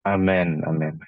Amin, amin.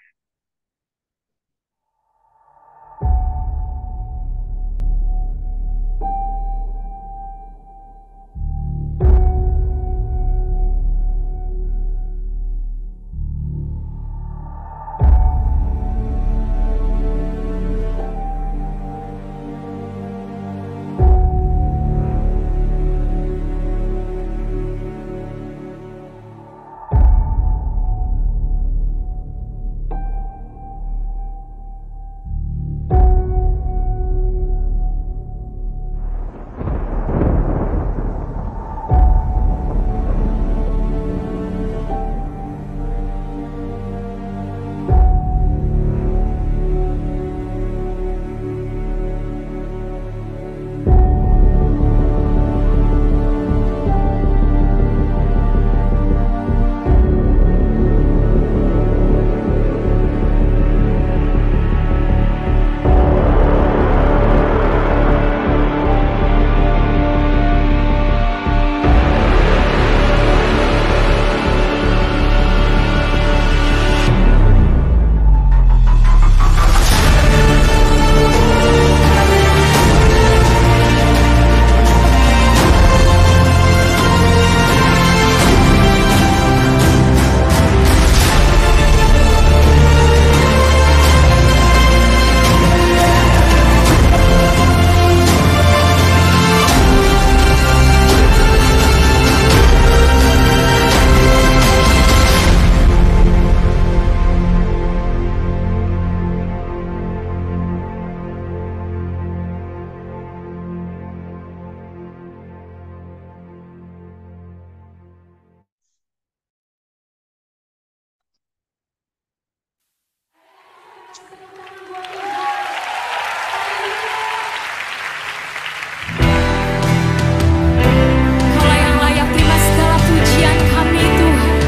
Kaulah yang layak terima segala pujian kami Tuhan.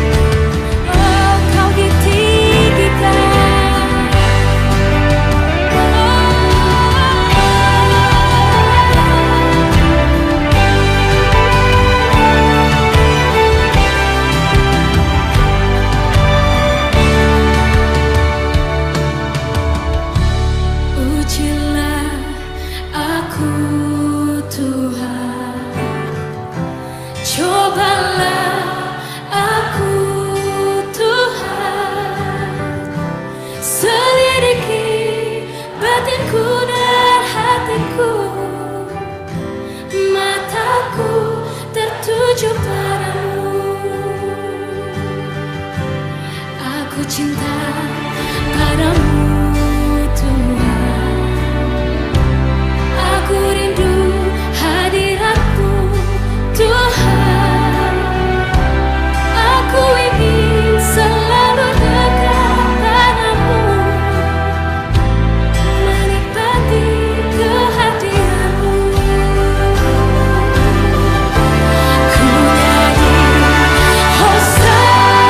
Oh, Kau ditinggikan. Ujilah aku Tuhan. Cobalah aku Tuhan, selidiki batinku dan hatiku, mataku tertuju padamu. Aku cinta padamu Tuhan, aku rindu hadiratmu Tuhan. Aku ingin selalu dekat padamu, menikmati kehadiranmu. Ku nyanyi Hosana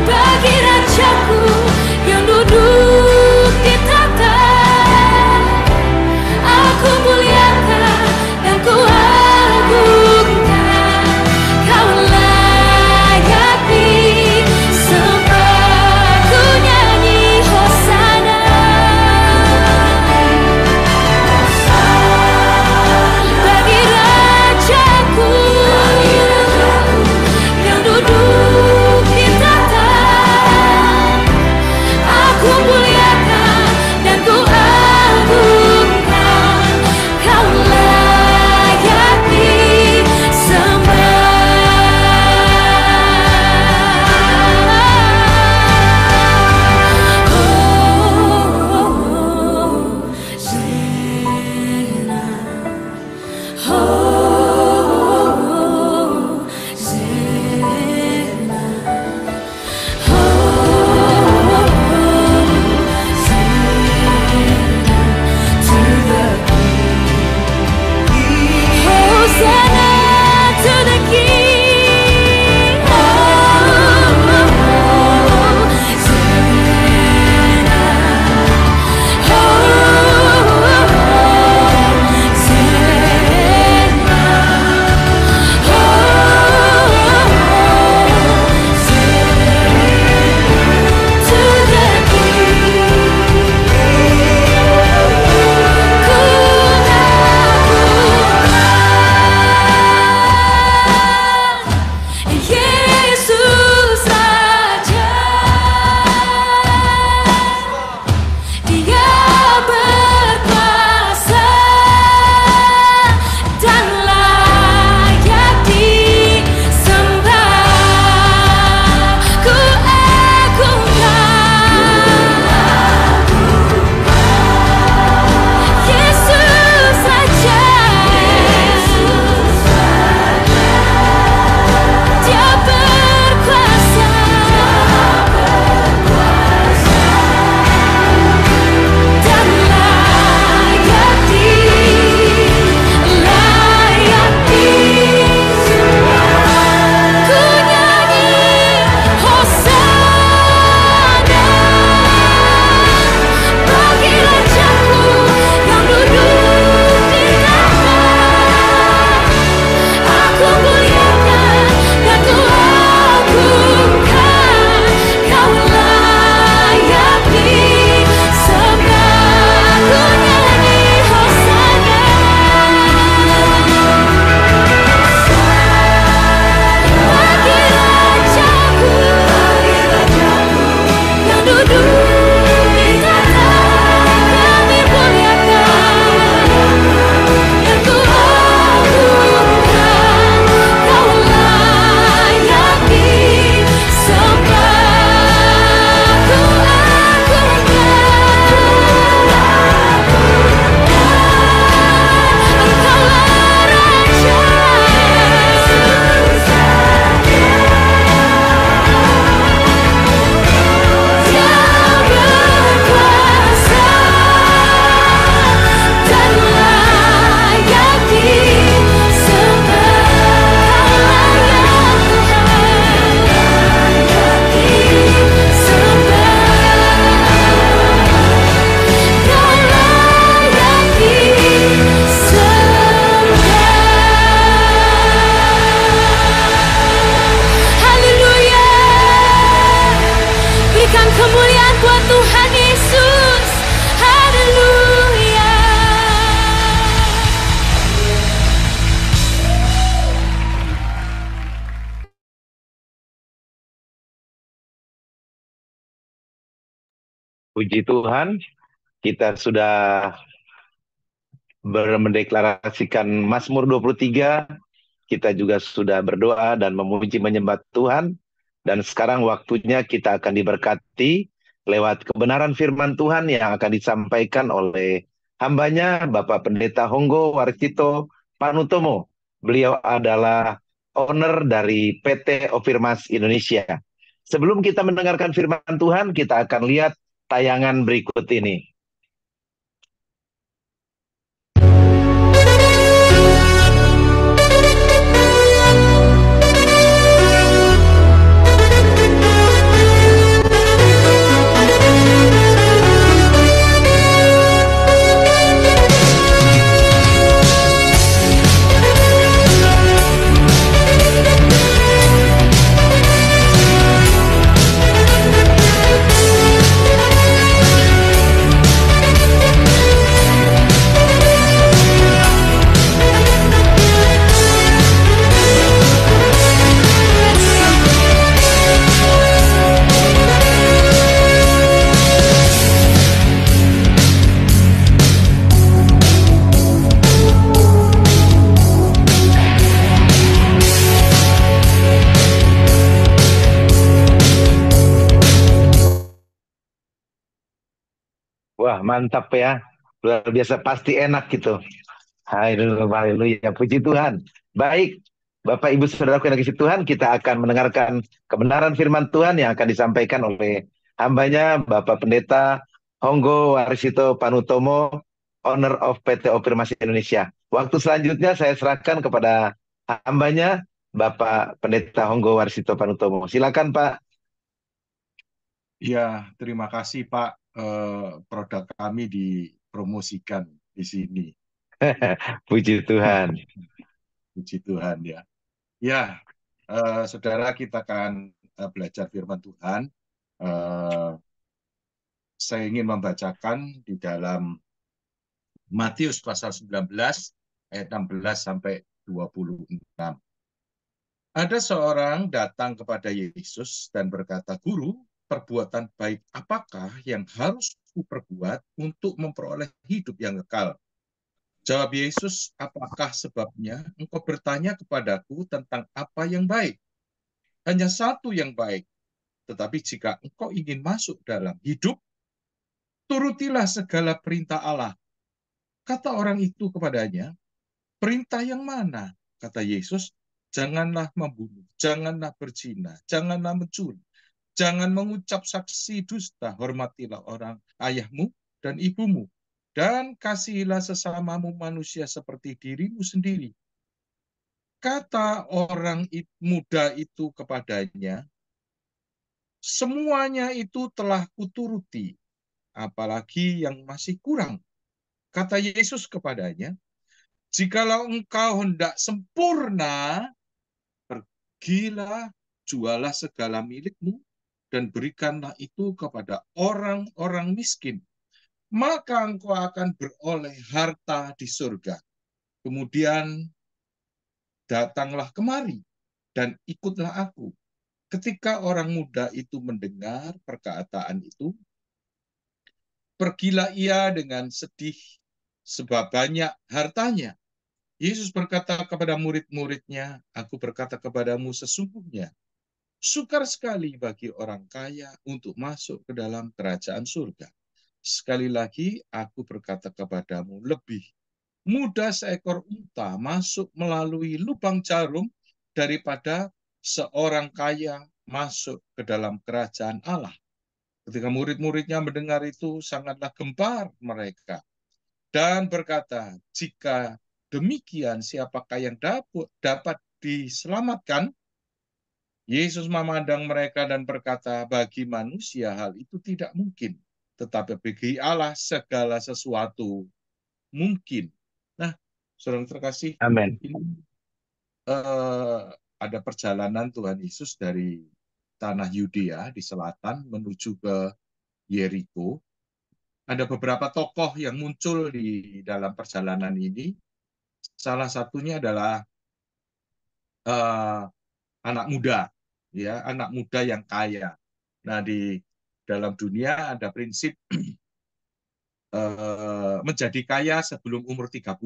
bagi Puji Tuhan, kita sudah mendeklarasikan Mazmur 23, kita juga sudah berdoa dan memuji menyembah Tuhan, dan sekarang waktunya kita akan diberkati lewat kebenaran firman Tuhan yang akan disampaikan oleh hambanya Bapak Pendeta Honggo Warsito Panutomo. Beliau adalah owner dari PT Ofirmas Indonesia. Sebelum kita mendengarkan firman Tuhan, kita akan lihat tayangan berikut ini. Wah, mantap ya. Luar biasa, pasti enak gitu. Haleluya, puji Tuhan. Baik, Bapak Ibu Saudaraku yang dikasihi Tuhan, kita akan mendengarkan kebenaran firman Tuhan yang akan disampaikan oleh hambanya Bapak Pendeta Honggo Warsito Panutomo, owner of PT Ofirmasi Indonesia. Waktu selanjutnya saya serahkan kepada hambanya Bapak Pendeta Honggo Warsito Panutomo. Silakan Pak. Ya, terima kasih Pak. Produk kami dipromosikan di sini. Puji Tuhan. Puji Tuhan ya. Ya, saudara kita akan belajar firman Tuhan. Eh, saya ingin membacakan di dalam Matius pasal 19 ayat 16 sampai 26. Ada seorang datang kepada Yesus dan berkata, "Guru, perbuatan baik apakah yang harus kuperbuat untuk memperoleh hidup yang kekal?" Jawab Yesus, "Apakah sebabnya engkau bertanya kepadaku tentang apa yang baik? Hanya satu yang baik. Tetapi jika engkau ingin masuk dalam hidup, turutilah segala perintah Allah." Kata orang itu kepadanya, "Perintah yang mana?" Kata Yesus, "Janganlah membunuh, janganlah berzina, janganlah mencuri, jangan mengucap saksi dusta, hormatilah orang ayahmu dan ibumu, dan kasihilah sesamamu manusia seperti dirimu sendiri." Kata orang muda itu kepadanya, "Semuanya itu telah kuturuti, apalagi yang masih kurang." Kata Yesus kepadanya, "Jikalau engkau hendak sempurna, pergilah, jualah segala milikmu, dan berikanlah itu kepada orang-orang miskin. Maka engkau akan beroleh harta di surga. Kemudian datanglah kemari dan ikutlah aku." Ketika orang muda itu mendengar perkataan itu, pergilah ia dengan sedih sebab banyak hartanya. Yesus berkata kepada murid-muridnya, "Aku berkata kepadamu sesungguhnya, sukar sekali bagi orang kaya untuk masuk ke dalam kerajaan surga. Sekali lagi, aku berkata kepadamu, lebih mudah seekor unta masuk melalui lubang jarum daripada seorang kaya masuk ke dalam kerajaan Allah." Ketika murid-muridnya mendengar itu, sangatlah gempar mereka dan berkata, "Jika demikian, siapakah yang dapat diselamatkan?" Yesus memandang mereka dan berkata, "Bagi manusia hal itu tidak mungkin, tetapi bagi Allah segala sesuatu mungkin." Nah, saudara terkasih, Amin. ini ada perjalanan Tuhan Yesus dari tanah Yudea di selatan menuju ke Yeriko. Ada beberapa tokoh yang muncul di dalam perjalanan ini. Salah satunya adalah uh, anak muda, ya, anak muda yang kaya. Nah, di dalam dunia ada prinsip menjadi kaya sebelum umur 30.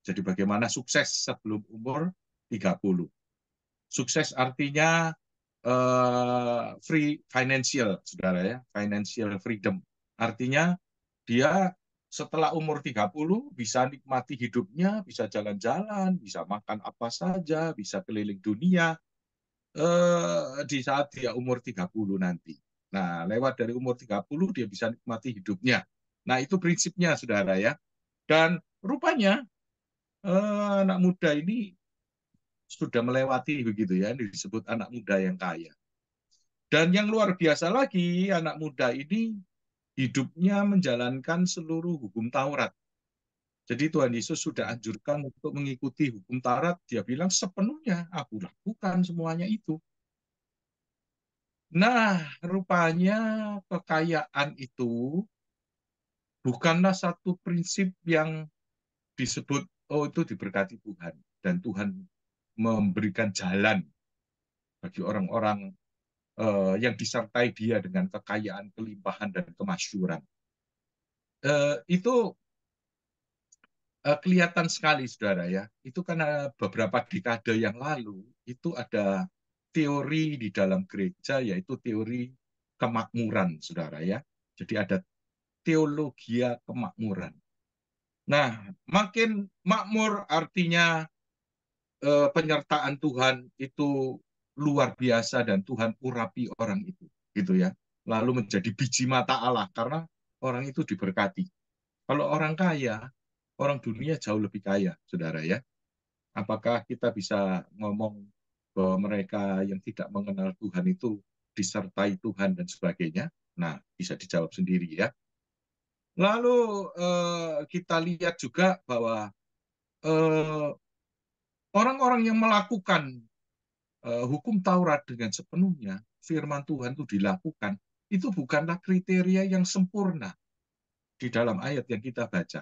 Jadi bagaimana sukses sebelum umur 30. Sukses artinya free financial, saudara ya, financial freedom. Artinya dia setelah umur 30 bisa nikmati hidupnya, bisa jalan-jalan, bisa makan apa saja, bisa keliling dunia di saat dia umur 30 nanti. Nah, lewat dari umur 30 dia bisa nikmati hidupnya. Nah, itu prinsipnya, saudara ya. Dan rupanya anak muda ini sudah melewati begitu ya, ini disebut anak muda yang kaya. Dan yang luar biasa lagi, anak muda ini hidupnya menjalankan seluruh hukum Taurat. Jadi Tuhan Yesus sudah anjurkan untuk mengikuti hukum Taurat. Dia bilang sepenuhnya aku lakukan semuanya itu. Nah, rupanya kekayaan itu bukanlah satu prinsip yang disebut, oh itu diberkati Tuhan. Dan Tuhan memberikan jalan bagi orang-orang yang disertai dia dengan kekayaan, kelimpahan, dan kemasyhuran. Itu kelihatan sekali, saudara ya. Itu karena beberapa dekade yang lalu, itu ada teori di dalam gereja, yaitu teori kemakmuran, saudara ya. Jadi ada teologia kemakmuran. Nah, makin makmur artinya penyertaan Tuhan itu luar biasa dan Tuhan urapi orang itu, gitu ya. Lalu menjadi biji mata Allah karena orang itu diberkati. Kalau orang kaya, orang dunia jauh lebih kaya, saudara ya. Apakah kita bisa ngomong bahwa mereka yang tidak mengenal Tuhan itu disertai Tuhan dan sebagainya? Nah, bisa dijawab sendiri ya. Lalu kita lihat juga bahwa orang-orang yang melakukan hukum Taurat dengan sepenuhnya, firman Tuhan itu dilakukan, itu bukanlah kriteria yang sempurna di dalam ayat yang kita baca.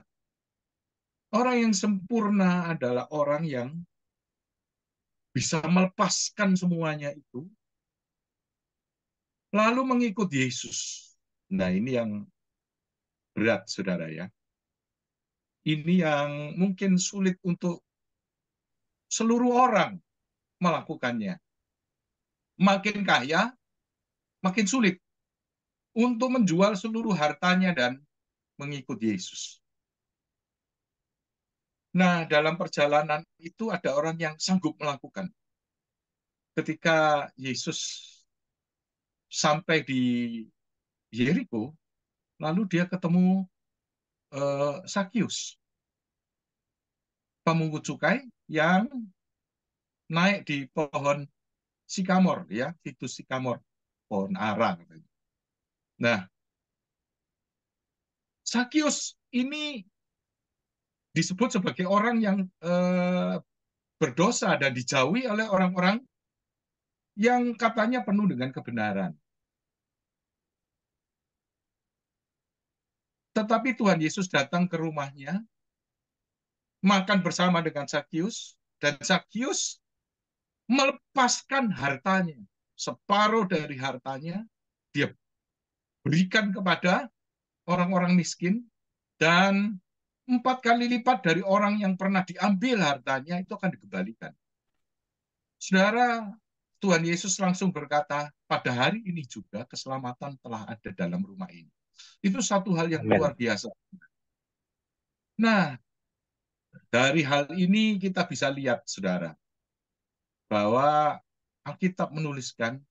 Orang yang sempurna adalah orang yang bisa melepaskan semuanya itu, lalu mengikut Yesus. Nah, ini yang berat, saudara ya. Ini yang mungkin sulit untuk seluruh orang melakukannya. Makin kaya, makin sulit untuk menjual seluruh hartanya dan mengikut Yesus. Nah, dalam perjalanan itu ada orang yang sanggup melakukan. Ketika Yesus sampai di Yeriko, lalu dia ketemu Sakius, pemungut cukai yang naik di pohon sikamor, ya, fitus sikamor, pohon ara. Nah, Sakius ini disebut sebagai orang yang berdosa dan dijauhi oleh orang-orang yang katanya penuh dengan kebenaran. Tetapi Tuhan Yesus datang ke rumahnya, makan bersama dengan Sakius, dan Sakius melepaskan hartanya. Separuh dari hartanya dia berikan kepada orang-orang miskin, dan 4 kali lipat dari orang yang pernah diambil hartanya itu akan dikembalikan. Saudara, Tuhan Yesus langsung berkata, pada hari ini juga keselamatan telah ada dalam rumah ini. Itu satu hal yang luar biasa. Nah, dari hal ini kita bisa lihat, saudara, bahwa Alkitab menuliskan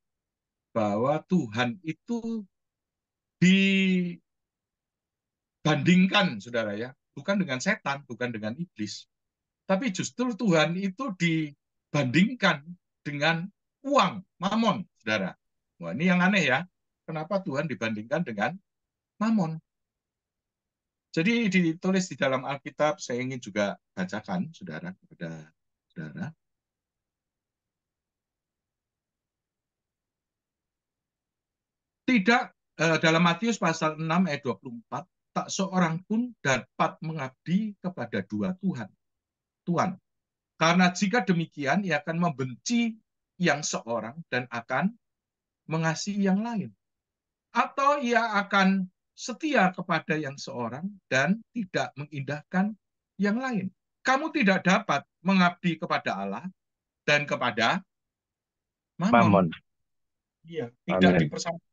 bahwa Tuhan itu dibandingkan, saudara ya, bukan dengan setan, bukan dengan iblis, tapi justru Tuhan itu dibandingkan dengan uang, mamon, saudara. Wah, ini yang aneh ya. Kenapa Tuhan dibandingkan dengan mamon? Jadi ditulis di dalam Alkitab, saya ingin juga bacakan, saudara, kepada saudara. Tidak, dalam Matius pasal 6 ayat 24, tak seorang pun dapat mengabdi kepada dua Tuhan. Karena jika demikian, ia akan membenci yang seorang dan akan mengasihi yang lain. atau ia akan setia kepada yang seorang dan tidak mengindahkan yang lain. Kamu tidak dapat mengabdi kepada Allah dan kepada Mammon. Mammon. Iya, tidak Amin. dipersamakan.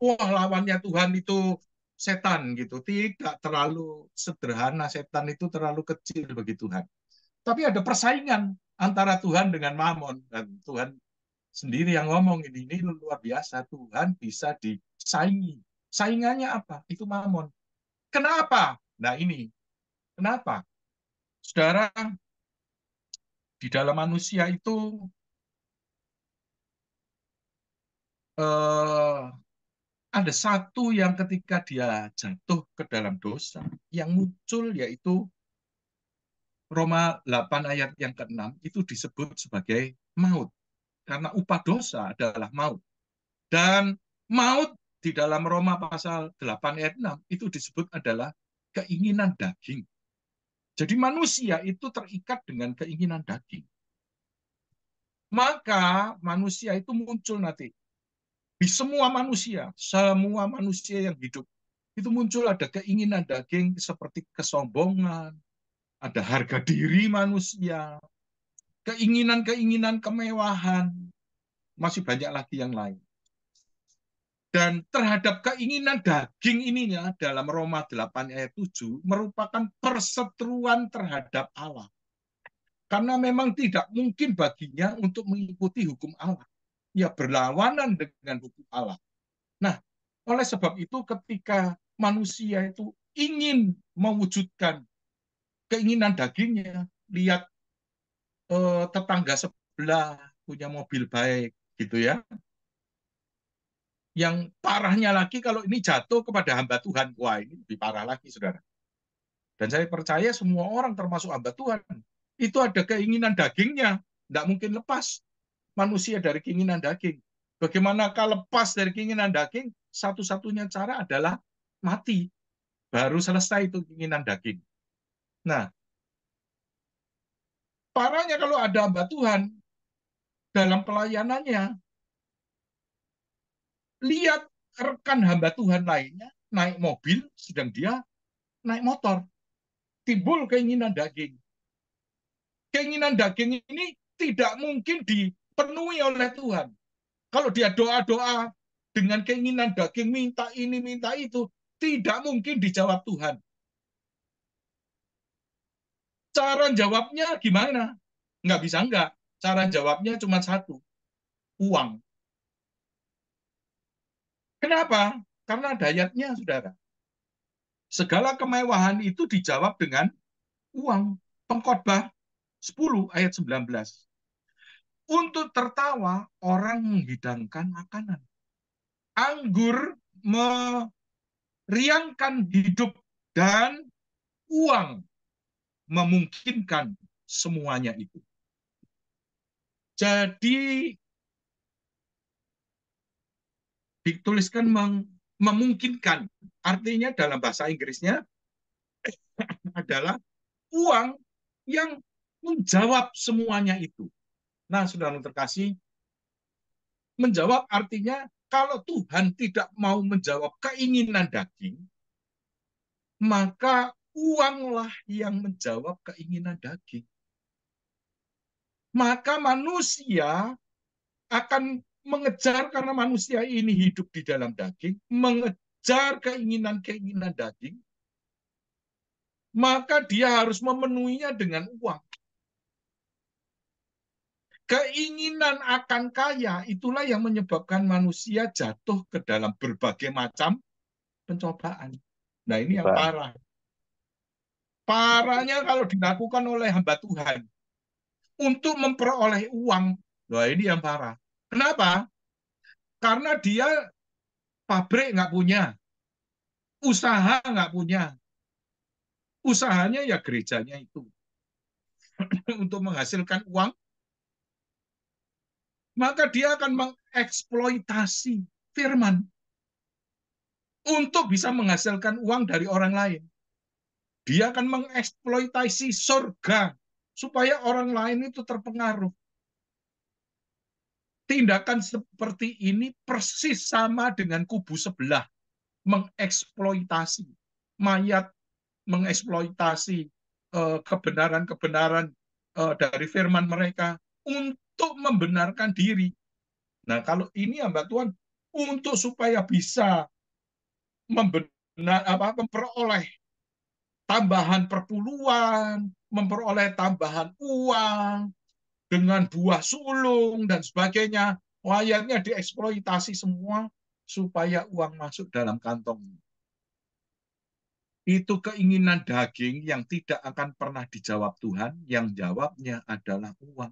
Wah, lawannya Tuhan itu setan gitu. Tidak terlalu sederhana, setan itu terlalu kecil bagi Tuhan. Tapi ada persaingan antara Tuhan dengan Mammon, dan Tuhan sendiri yang ngomong ini luar biasa. Tuhan bisa disaingi. Saingannya apa? Itu Mammon. Kenapa? Nah ini, kenapa? Saudara, di dalam manusia itu eh, ada satu yang ketika dia jatuh ke dalam dosa, yang muncul yaitu Roma 8 ayat yang ke-6 itu disebut sebagai maut. Karena upah dosa adalah maut. Dan maut di dalam Roma pasal 8 ayat 6 itu disebut adalah keinginan daging. Jadi manusia itu terikat dengan keinginan daging. Maka manusia itu muncul nanti. Di semua manusia yang hidup, itu muncul ada keinginan daging seperti kesombongan, ada harga diri manusia, keinginan-keinginan kemewahan, masih banyak lagi yang lain. Dan terhadap keinginan daging ininya dalam Roma 8 ayat 7 merupakan perseteruan terhadap Allah. Karena memang tidak mungkin baginya untuk mengikuti hukum Allah. Ya berlawanan dengan hukum Allah. Nah, oleh sebab itu ketika manusia itu ingin mewujudkan keinginan dagingnya, lihat tetangga sebelah punya mobil baik gitu ya. Yang parahnya lagi kalau ini jatuh kepada hamba Tuhan, wah ini lebih parah lagi, saudara. Dan saya percaya semua orang termasuk hamba Tuhan itu ada keinginan dagingnya, tidak mungkin lepas manusia dari keinginan daging. Bagaimanakah lepas dari keinginan daging? Satu-satunya cara adalah mati. Baru selesai itu keinginan daging. Nah, parahnya kalau ada hamba Tuhan dalam pelayanannya, lihat rekan hamba Tuhan lainnya naik mobil, sedang dia naik motor. Timbul keinginan daging. Keinginan daging ini tidak mungkin dipenuhi oleh Tuhan. Kalau dia doa-doa dengan keinginan daging, minta ini, minta itu, tidak mungkin dijawab Tuhan. Cara jawabnya gimana? Nggak bisa enggak. Cara jawabnya cuma satu, uang. Kenapa? Karena ada ayatnya, saudara. Segala kemewahan itu dijawab dengan uang. Pengkhotbah 10 ayat 19. Untuk tertawa, orang menghidangkan makanan. Anggur meriangkan hidup, dan uang memungkinkan semuanya itu. Jadi dituliskan memungkinkan. Artinya dalam bahasa Inggrisnya adalah uang yang menjawab semuanya itu. Nah, saudara terkasih, menjawab artinya kalau Tuhan tidak mau menjawab keinginan daging, maka uanglah yang menjawab keinginan daging. Maka manusia akan mengejar, karena manusia ini hidup di dalam daging, mengejar keinginan-keinginan daging, maka dia harus memenuhinya dengan uang. Keinginan akan kaya itulah yang menyebabkan manusia jatuh ke dalam berbagai macam pencobaan. Nah, ini yang parah. Parahnya kalau dilakukan oleh hamba Tuhan untuk memperoleh uang. Nah, ini yang parah. Kenapa? Karena dia pabrik nggak punya, usaha nggak punya. Usahanya ya gerejanya itu. Untuk menghasilkan uang, maka dia akan mengeksploitasi firman untuk bisa menghasilkan uang dari orang lain. Dia akan mengeksploitasi surga supaya orang lain itu terpengaruh. tindakan seperti ini persis sama dengan kubu sebelah, mengeksploitasi mayat, mengeksploitasi kebenaran-kebenaran dari firman mereka untuk membenarkan diri. Nah, kalau ini hamba Tuhan untuk supaya bisa memperoleh tambahan perpuluhan, memperoleh tambahan uang dengan buah sulung dan sebagainya, mayatnya dieksploitasi semua supaya uang masuk dalam kantong. Itu keinginan daging yang tidak akan pernah dijawab Tuhan, yang jawabnya adalah uang.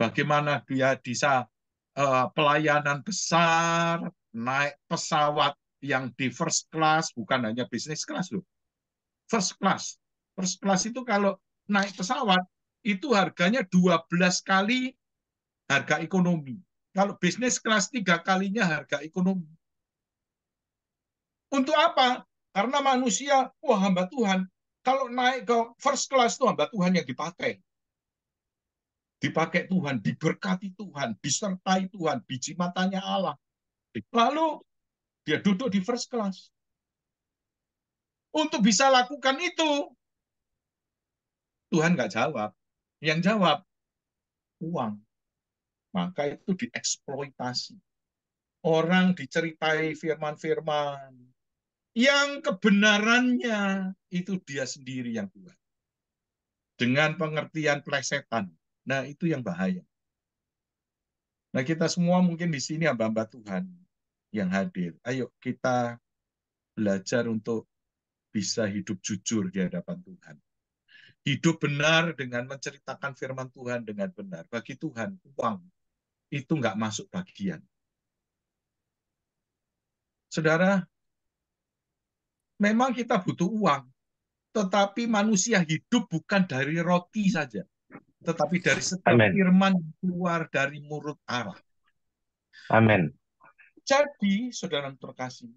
Bagaimana dia bisa pelayanan besar, naik pesawat yang di first class, bukan hanya business class loh. First class. First class itu kalau naik pesawat, itu harganya 12 kali harga ekonomi. Kalau business class 3 kalinya harga ekonomi. Untuk apa? Karena manusia, wah hamba Tuhan, kalau naik ke first class itu hamba Tuhan yang dipakai. Dipakai Tuhan, diberkati Tuhan, disertai Tuhan, biji matanya Allah. Lalu dia duduk di first class. Untuk bisa lakukan itu, Tuhan nggak jawab. Yang jawab, uang. Maka itu dieksploitasi. Orang diceritai firman-firman, yang kebenarannya itu dia sendiri yang buat. Dengan pengertian plesetan. Nah, itu yang bahaya. Nah, kita semua mungkin di sini hamba-hamba Tuhan yang hadir. Ayo kita belajar untuk bisa hidup jujur di hadapan Tuhan. Hidup benar dengan menceritakan firman Tuhan dengan benar. Bagi Tuhan, uang itu nggak masuk bagian. Saudara, memang kita butuh uang, tetapi manusia hidup bukan dari roti saja, tetapi dari setiap Amin. firman yang keluar dari mulut Allah. Amin. Jadi, saudara terkasih,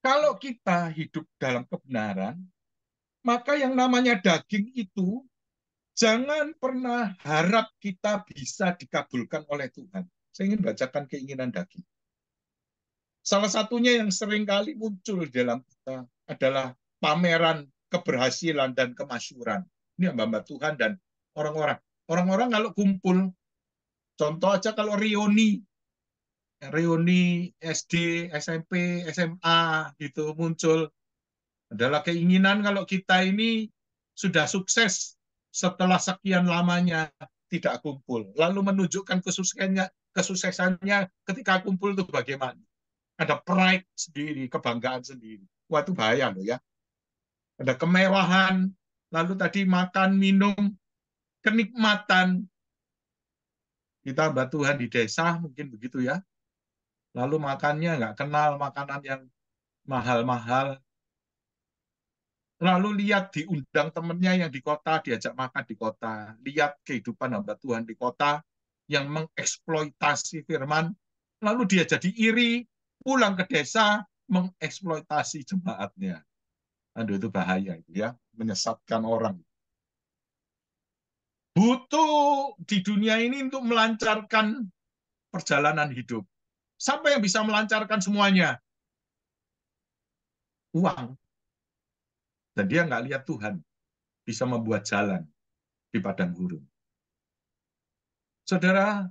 kalau kita hidup dalam kebenaran, maka yang namanya daging itu jangan pernah harap kita bisa dikabulkan oleh Tuhan. Saya ingin bacakan keinginan daging. Salah satunya yang sering kali muncul dalam kita adalah pameran keberhasilan dan kemasyhuran. Ini hamba Tuhan dan orang-orang. Orang-orang kalau kumpul, contoh aja kalau reuni SD, SMP, SMA gitu muncul adalah keinginan kalau kita ini sudah sukses setelah sekian lamanya tidak kumpul, lalu menunjukkan kesuksesannya ketika kumpul itu bagaimana. Ada pride sendiri, kebanggaan sendiri. Wah, itu bahaya loh ya. Ada kemewahan, lalu tadi makan, minum, kenikmatan. Kita hamba Tuhan di desa mungkin begitu ya. Lalu makannya nggak kenal makanan yang mahal-mahal. Lalu lihat diundang temennya yang di kota, diajak makan di kota. Lihat kehidupan hamba Tuhan di kota yang mengeksploitasi firman. Lalu dia jadi iri, pulang ke desa, mengeksploitasi jemaatnya. Aduh, itu bahaya itu ya, menyesatkan orang. Butuh di dunia ini untuk melancarkan perjalanan hidup. Siapa yang bisa melancarkan semuanya? Uang. Dan dia nggak lihat Tuhan bisa membuat jalan di padang gurun. Saudara,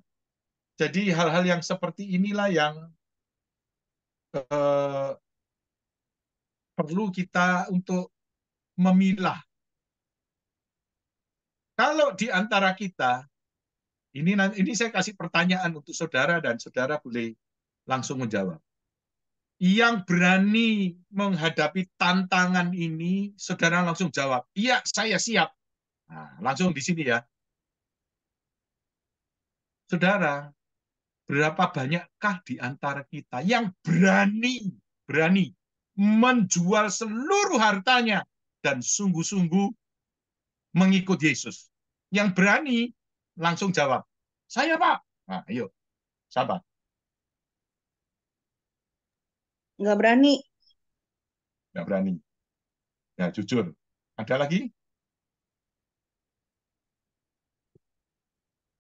jadi hal-hal yang seperti inilah yang eh, perlu kita untuk memilah. Kalau di antara kita, ini saya kasih pertanyaan untuk saudara dan saudara boleh langsung menjawab. Yang berani menghadapi tantangan ini, saudara langsung jawab, iya saya siap. Nah, langsung di sini ya. Saudara, berapa banyakkah di antara kita yang berani menjual seluruh hartanya dan sungguh-sungguh mengikut Yesus? Yang berani langsung jawab, saya Pak. Nah, ayo, sahabat. Nggak berani. Nggak berani. Ya, jujur. Ada lagi?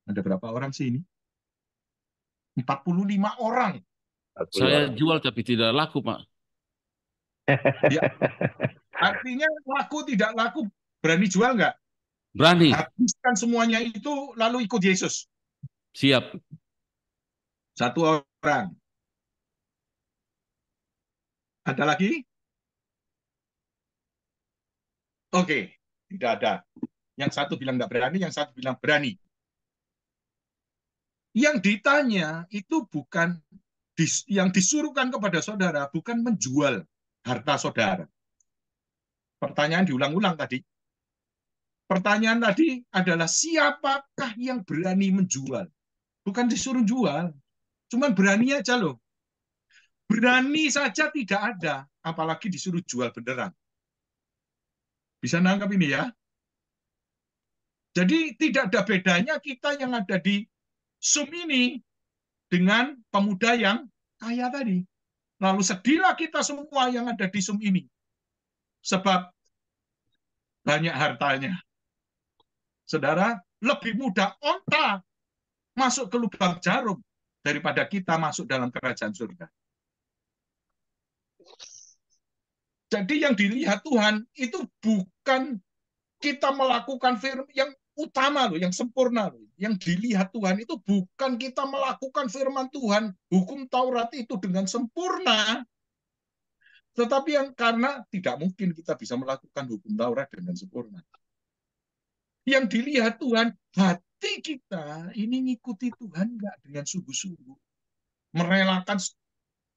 Ada berapa orang sih ini? 45 orang. 40 Saya orang. jual tapi tidak laku, Pak. Ya, artinya laku tidak laku, berani jual nggak? Berani. Habiskan semuanya itu lalu ikut Yesus. Siap. Satu orang. Ada lagi? Oke, tidak ada. Yang satu bilang nggak berani, yang satu bilang berani. Yang ditanya itu bukan yang disuruhkan kepada saudara, bukan menjual harta saudara. Pertanyaan diulang-ulang tadi. Pertanyaan tadi adalah siapakah yang berani menjual? Bukan disuruh jual, cuman berani aja loh. Berani saja tidak ada, apalagi disuruh jual beneran. Bisa nangkap ini ya? Jadi tidak ada bedanya kita yang ada di Zoom ini dengan pemuda yang kaya tadi. Lalu sedihlah kita semua yang ada di Zoom ini. Sebab banyak hartanya. Saudara, lebih mudah onta masuk ke lubang jarum daripada kita masuk dalam kerajaan surga. Jadi yang dilihat Tuhan itu bukan kita melakukan firman yang utama loh, yang sempurna loh. Yang dilihat Tuhan itu bukan kita melakukan firman Tuhan, hukum Taurat itu dengan sempurna, tetapi yang karena tidak mungkin kita bisa melakukan hukum Taurat dengan sempurna. Yang dilihat Tuhan, hati kita ini ngikuti Tuhan nggak dengan sungguh-sungguh. Merelakan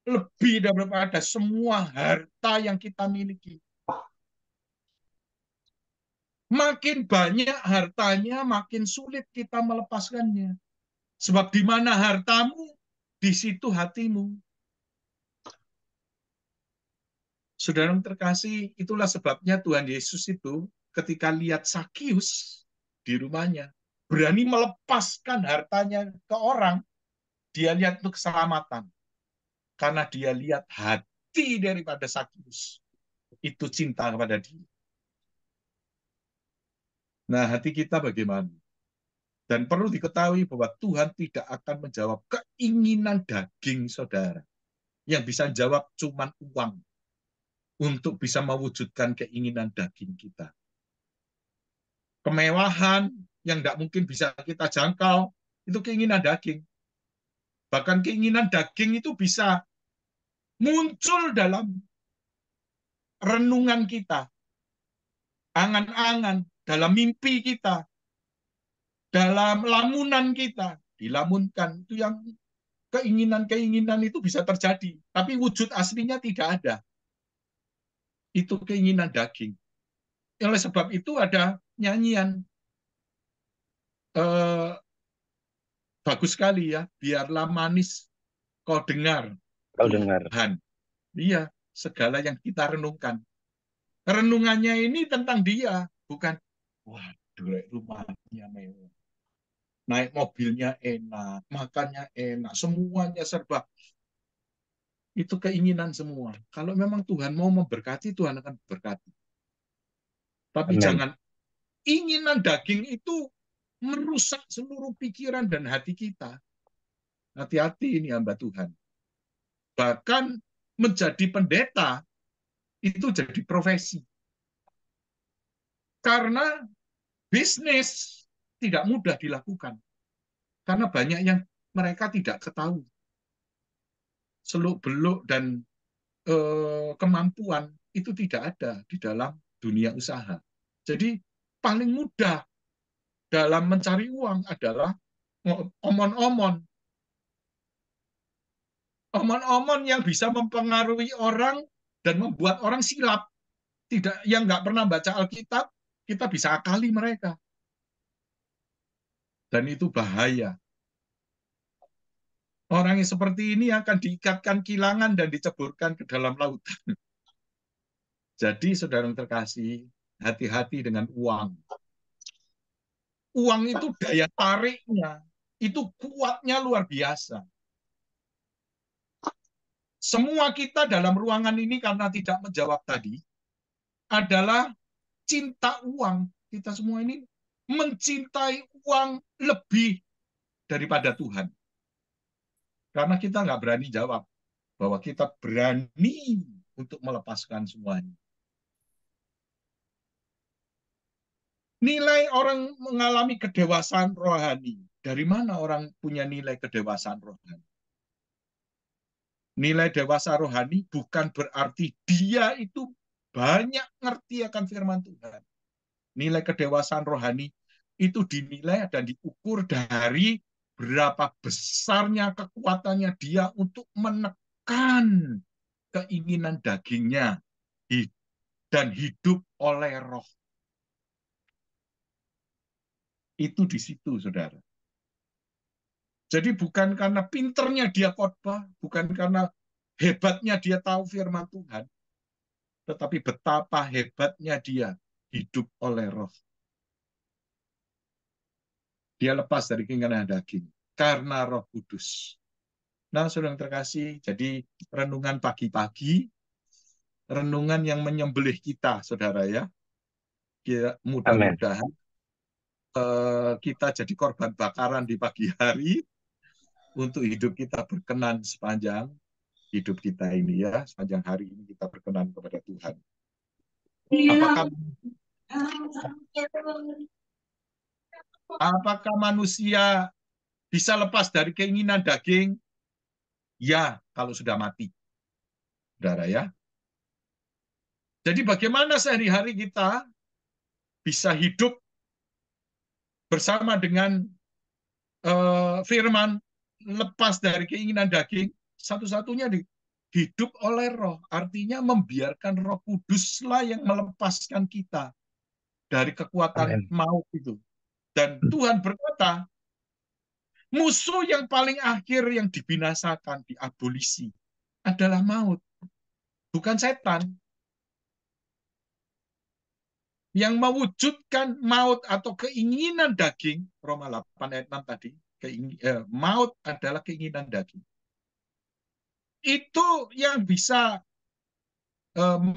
lebih daripada semua harta yang kita miliki. Makin banyak hartanya, makin sulit kita melepaskannya. Sebab di mana hartamu, di situ hatimu. Saudara terkasih, itulah sebabnya Tuhan Yesus itu ketika lihat Sakius di rumahnya, berani melepaskan hartanya ke orang, dia lihat untuk keselamatan. Karena dia lihat hati daripada Sakius. Itu cinta kepada dia. Nah, hati kita bagaimana? Dan perlu diketahui bahwa Tuhan tidak akan menjawab keinginan daging saudara. Yang bisa jawab cuma uang untuk bisa mewujudkan keinginan daging kita. Kemewahan yang tidak mungkin bisa kita jangkau, itu keinginan daging. Bahkan keinginan daging itu bisa muncul dalam renungan kita, angan-angan, dalam mimpi kita, dalam lamunan kita, dilamunkan. Itu yang keinginan-keinginan itu bisa terjadi, tapi wujud aslinya tidak ada. Itu keinginan daging. Oleh sebab itu ada nyanyian bagus sekali ya, biarlah manis kau dengar Kau dengar. Tuhan. Iya, segala yang kita renungkan. Renungannya ini tentang dia, bukan waduh rumahnya mewah. Naik mobilnya enak, makannya enak, semuanya serba. Itu keinginan semua. Kalau memang Tuhan mau memberkati, Tuhan akan berkati. Tapi Amen. jangan inginan daging itu merusak seluruh pikiran dan hati kita. Hati-hati ini hamba Tuhan. Bahkan menjadi pendeta itu jadi profesi. Karena bisnis tidak mudah dilakukan. Karena banyak yang mereka tidak ketahui. Seluk-beluk dan kemampuan itu tidak ada di dalam dunia usaha. Jadi paling mudah dalam mencari uang adalah omon-omon. Omon-omon yang bisa mempengaruhi orang dan membuat orang silap. Tidak, yang nggak pernah baca Alkitab, kita bisa akali mereka. Dan itu bahaya. Orang yang seperti ini akan diikatkan kilangan dan diceburkan ke dalam lautan. Jadi, saudara yang terkasih, hati-hati dengan uang. Uang itu daya tariknya, itu kuatnya luar biasa. Semua kita dalam ruangan ini karena tidak menjawab tadi, adalah cinta uang. Kita semua ini mencintai uang lebih daripada Tuhan. Karena kita nggak berani jawab bahwa kita berani untuk melepaskan semuanya. Nilai orang mengalami kedewasaan rohani. Dari mana orang punya nilai kedewasaan rohani? Nilai dewasa rohani bukan berarti dia itu banyak ngerti akan firman Tuhan. Nilai kedewasaan rohani itu dinilai dan diukur dari berapa besarnya kekuatannya dia untuk menekan keinginan dagingnya dan hidup oleh roh. Itu di situ, saudara. Jadi bukan karena pinternya dia khotbah, bukan karena hebatnya dia tahu firman Tuhan, tetapi betapa hebatnya dia hidup oleh roh. Dia lepas dari keinginan daging karena Roh Kudus. Nah, saudara yang terkasih, jadi renungan pagi-pagi, renungan yang menyembelih kita, saudara ya. Mudah-mudahan kita jadi korban bakaran di pagi hari untuk hidup kita berkenan sepanjang hidup kita ini ya, sepanjang hari ini kita berkenan kepada Tuhan. Apakah manusia bisa lepas dari keinginan daging? Ya, kalau sudah mati. Saudara ya. Jadi bagaimana sehari-hari kita bisa hidup bersama dengan firman, lepas dari keinginan daging? Satu-satunya hidup oleh roh. Artinya membiarkan Roh Kuduslah yang melepaskan kita dari kekuatan maut itu. Dan Tuhan berkata, musuh yang paling akhir yang dibinasakan, diabolisi, adalah maut. Bukan setan. Yang mewujudkan maut atau keinginan daging, Roma 8 ayat 6 tadi, maut adalah keinginan daging. Itu yang bisa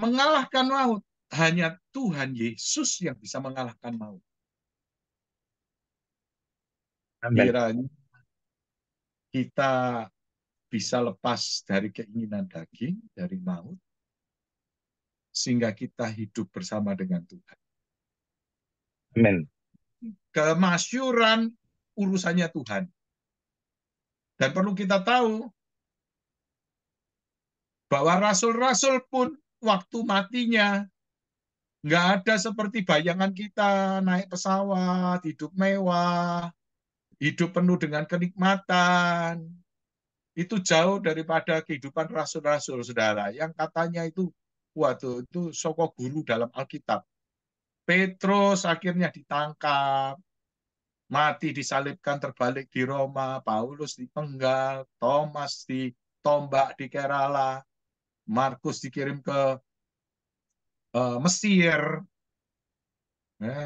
mengalahkan maut. Hanya Tuhan Yesus yang bisa mengalahkan maut. Kiranya kita bisa lepas dari keinginan daging, dari maut, sehingga kita hidup bersama dengan Tuhan. Amin. Kemasyuran urusannya Tuhan. Dan perlu kita tahu bahwa rasul-rasul pun waktu matinya nggak ada seperti bayangan kita naik pesawat, hidup mewah, hidup penuh dengan kenikmatan. Itu jauh daripada kehidupan rasul-rasul, saudara. Yang katanya itu, waduh, itu soko guru dalam Alkitab. Petrus akhirnya ditangkap, mati disalibkan terbalik di Roma, Paulus dipenggal, Thomas ditombak di Kerala, Markus dikirim ke Mesir,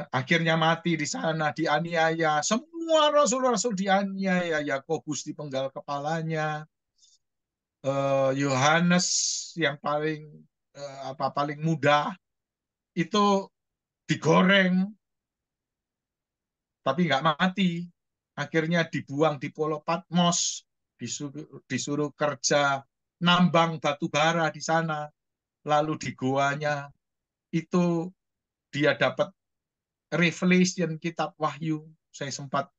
akhirnya mati di sana, dianiaya. Semua rasul-rasul dianiaya. Yakobus dipenggal kepalanya, Yohanes yang paling muda itu digoreng, tapi nggak mati. Akhirnya dibuang di Pulau Patmos, disuruh kerja nambang batu bara di sana. Lalu di goanya itu dia dapat revelation kitab Wahyu. Saya sempat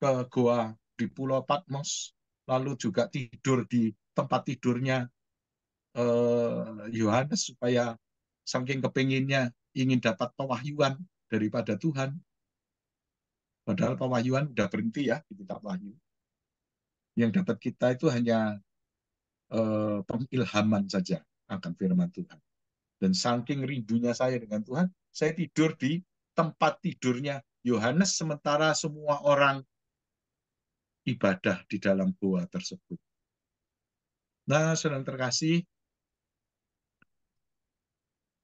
ke goa di Pulau Patmos, lalu juga tidur di tempat tidurnya Yohanes supaya saking kepinginnya ingin dapat pewahyuan daripada Tuhan. Padahal pewahyuan udah berhenti ya di kitab Wahyu. Yang dapat kita itu hanya pengilhaman saja akan firman Tuhan. Dan saking rindunya saya dengan Tuhan, saya tidur di tempat tidurnya Yohanes sementara semua orang ibadah di dalam goa tersebut. Nah, saudara terkasih,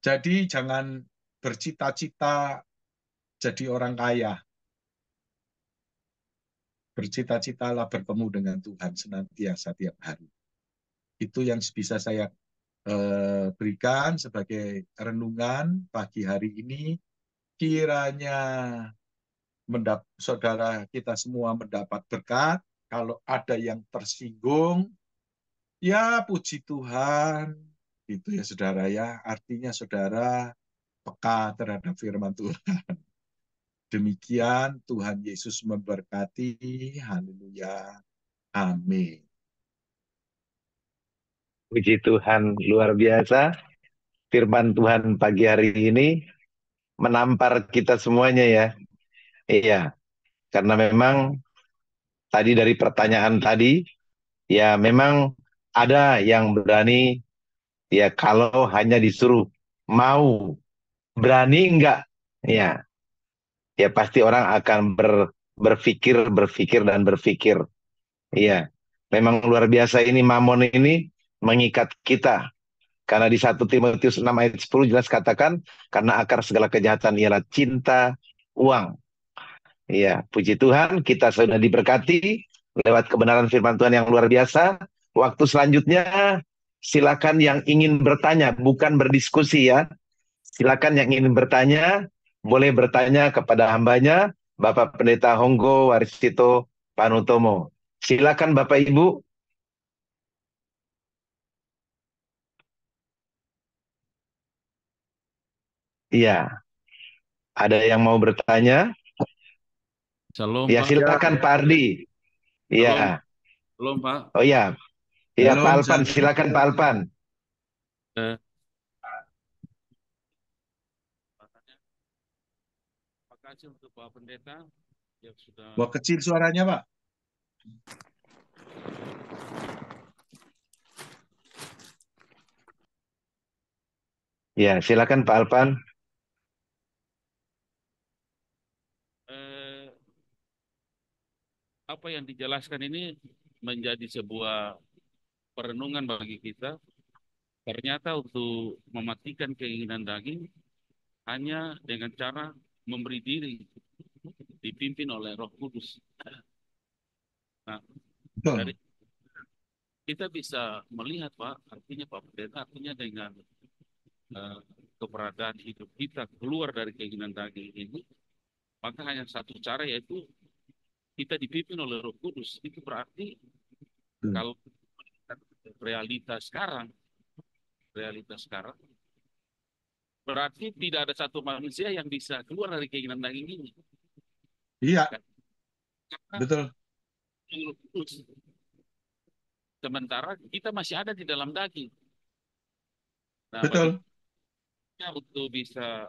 jadi jangan bercita-cita jadi orang kaya. Bercita-citalah bertemu dengan Tuhan senantiasa tiap hari. Itu yang bisa saya berikan sebagai renungan pagi hari ini. Kiranya saudara kita semua mendapat berkat. Kalau ada yang tersinggung, ya puji Tuhan. Itu ya saudara ya. Artinya saudara peka terhadap firman Tuhan. Demikian Tuhan Yesus memberkati. Haleluya. Amin. Puji Tuhan, luar biasa. Firman Tuhan pagi hari ini menampar kita semuanya ya. Iya, karena memang tadi dari pertanyaan tadi, ya memang ada yang berani, ya kalau hanya disuruh mau, berani enggak? Ya, ya pasti orang akan berpikir dan berpikir. Iya, memang luar biasa ini Mamon ini mengikat kita. Karena di 1 Timotius 6 ayat 10 jelas katakan, karena akar segala kejahatan ialah cinta uang. Iya, puji Tuhan kita sudah diberkati lewat kebenaran firman Tuhan yang luar biasa. Waktu selanjutnya silakan yang ingin bertanya, bukan berdiskusi ya. Silakan yang ingin bertanya, boleh bertanya kepada hambanya, Bapak Pendeta Honggo Warisito Panutomo. Silakan Bapak Ibu. Iya, ada yang mau bertanya? Shalom, Ya Pak. silakan Pak Ardi. Shalom, Iya. shalom, Pak. Oh iya. Iya Pak Shalom, Alpan, shalom. silakan Pak Alpan. Eh, Terima kasih untuk Pak Pendeta yang sudah. Wah, kecil suaranya, Pak. Ya, silakan Pak Alpan. eh, Apa yang dijelaskan ini menjadi sebuah perenungan bagi kita. Ternyata untuk mematikan keinginan daging hanya dengan cara memberi diri dipimpin oleh Roh Kudus. Nah, dari kita bisa melihat Pak, artinya Pak Pendeta, artinya dengan keberadaan hidup kita keluar dari keinginan daging ini, maka hanya satu cara, yaitu kita dipimpin oleh Roh Kudus. Itu berarti kalau realitas sekarang berarti tidak ada satu manusia yang bisa keluar dari keinginan daging ini. Iya, Karena betul. Roh Kudus. Sementara kita masih ada di dalam daging. Nah, Betul. bagaimana untuk bisa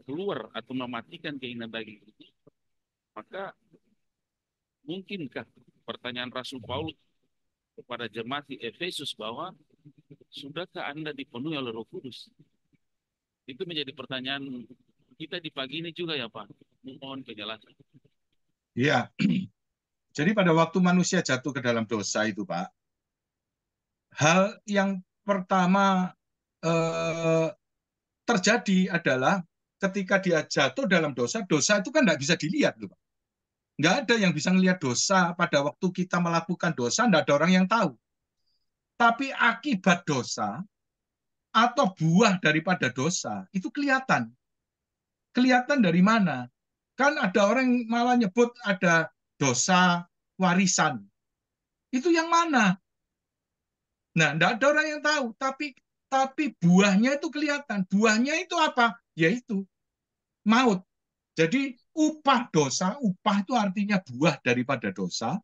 keluar atau mematikan keinginan daging ini, maka mungkinkah, pertanyaan Rasul Paulus kepada jemaat di Efesus, bahwa sudahkah Anda dipenuhi oleh Roh Kudus? Itu menjadi pertanyaan kita di pagi ini juga ya Pak. Mohon penjelasan. Iya. Jadi pada waktu manusia jatuh ke dalam dosa itu, Pak, hal yang pertama terjadi adalah ketika dia jatuh dalam dosa, dosa itu kan nggak bisa dilihat, Pak. Nggak ada yang bisa melihat dosa pada waktu kita melakukan dosa, nggak ada orang yang tahu. Tapi akibat dosa atau buah daripada dosa itu kelihatan. Kelihatan dari mana? Kan ada orang yang malah nyebut ada dosa warisan. Itu yang mana? Nah, enggak ada orang yang tahu, tapi buahnya itu kelihatan. Buahnya itu apa? Yaitu maut. Jadi upah dosa, upah itu artinya buah daripada dosa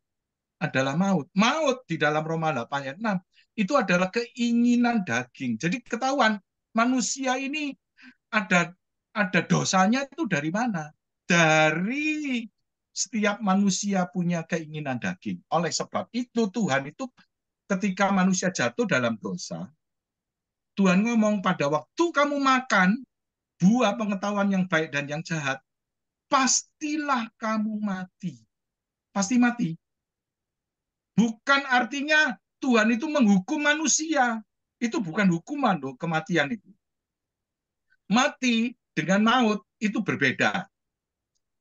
adalah maut. Maut di dalam Roma 8 ayat 6 itu adalah keinginan daging. Jadi ketahuan manusia ini ada dosanya itu dari mana? Dari setiap manusia punya keinginan daging. Oleh sebab itu Tuhan itu ketika manusia jatuh dalam dosa, Tuhan ngomong pada waktu kamu makan buah pengetahuan yang baik dan yang jahat, pastilah kamu mati. Pasti mati. Bukan artinya Tuhan itu menghukum manusia. Itu bukan hukuman loh, kematian itu. Mati dengan maut itu berbeda.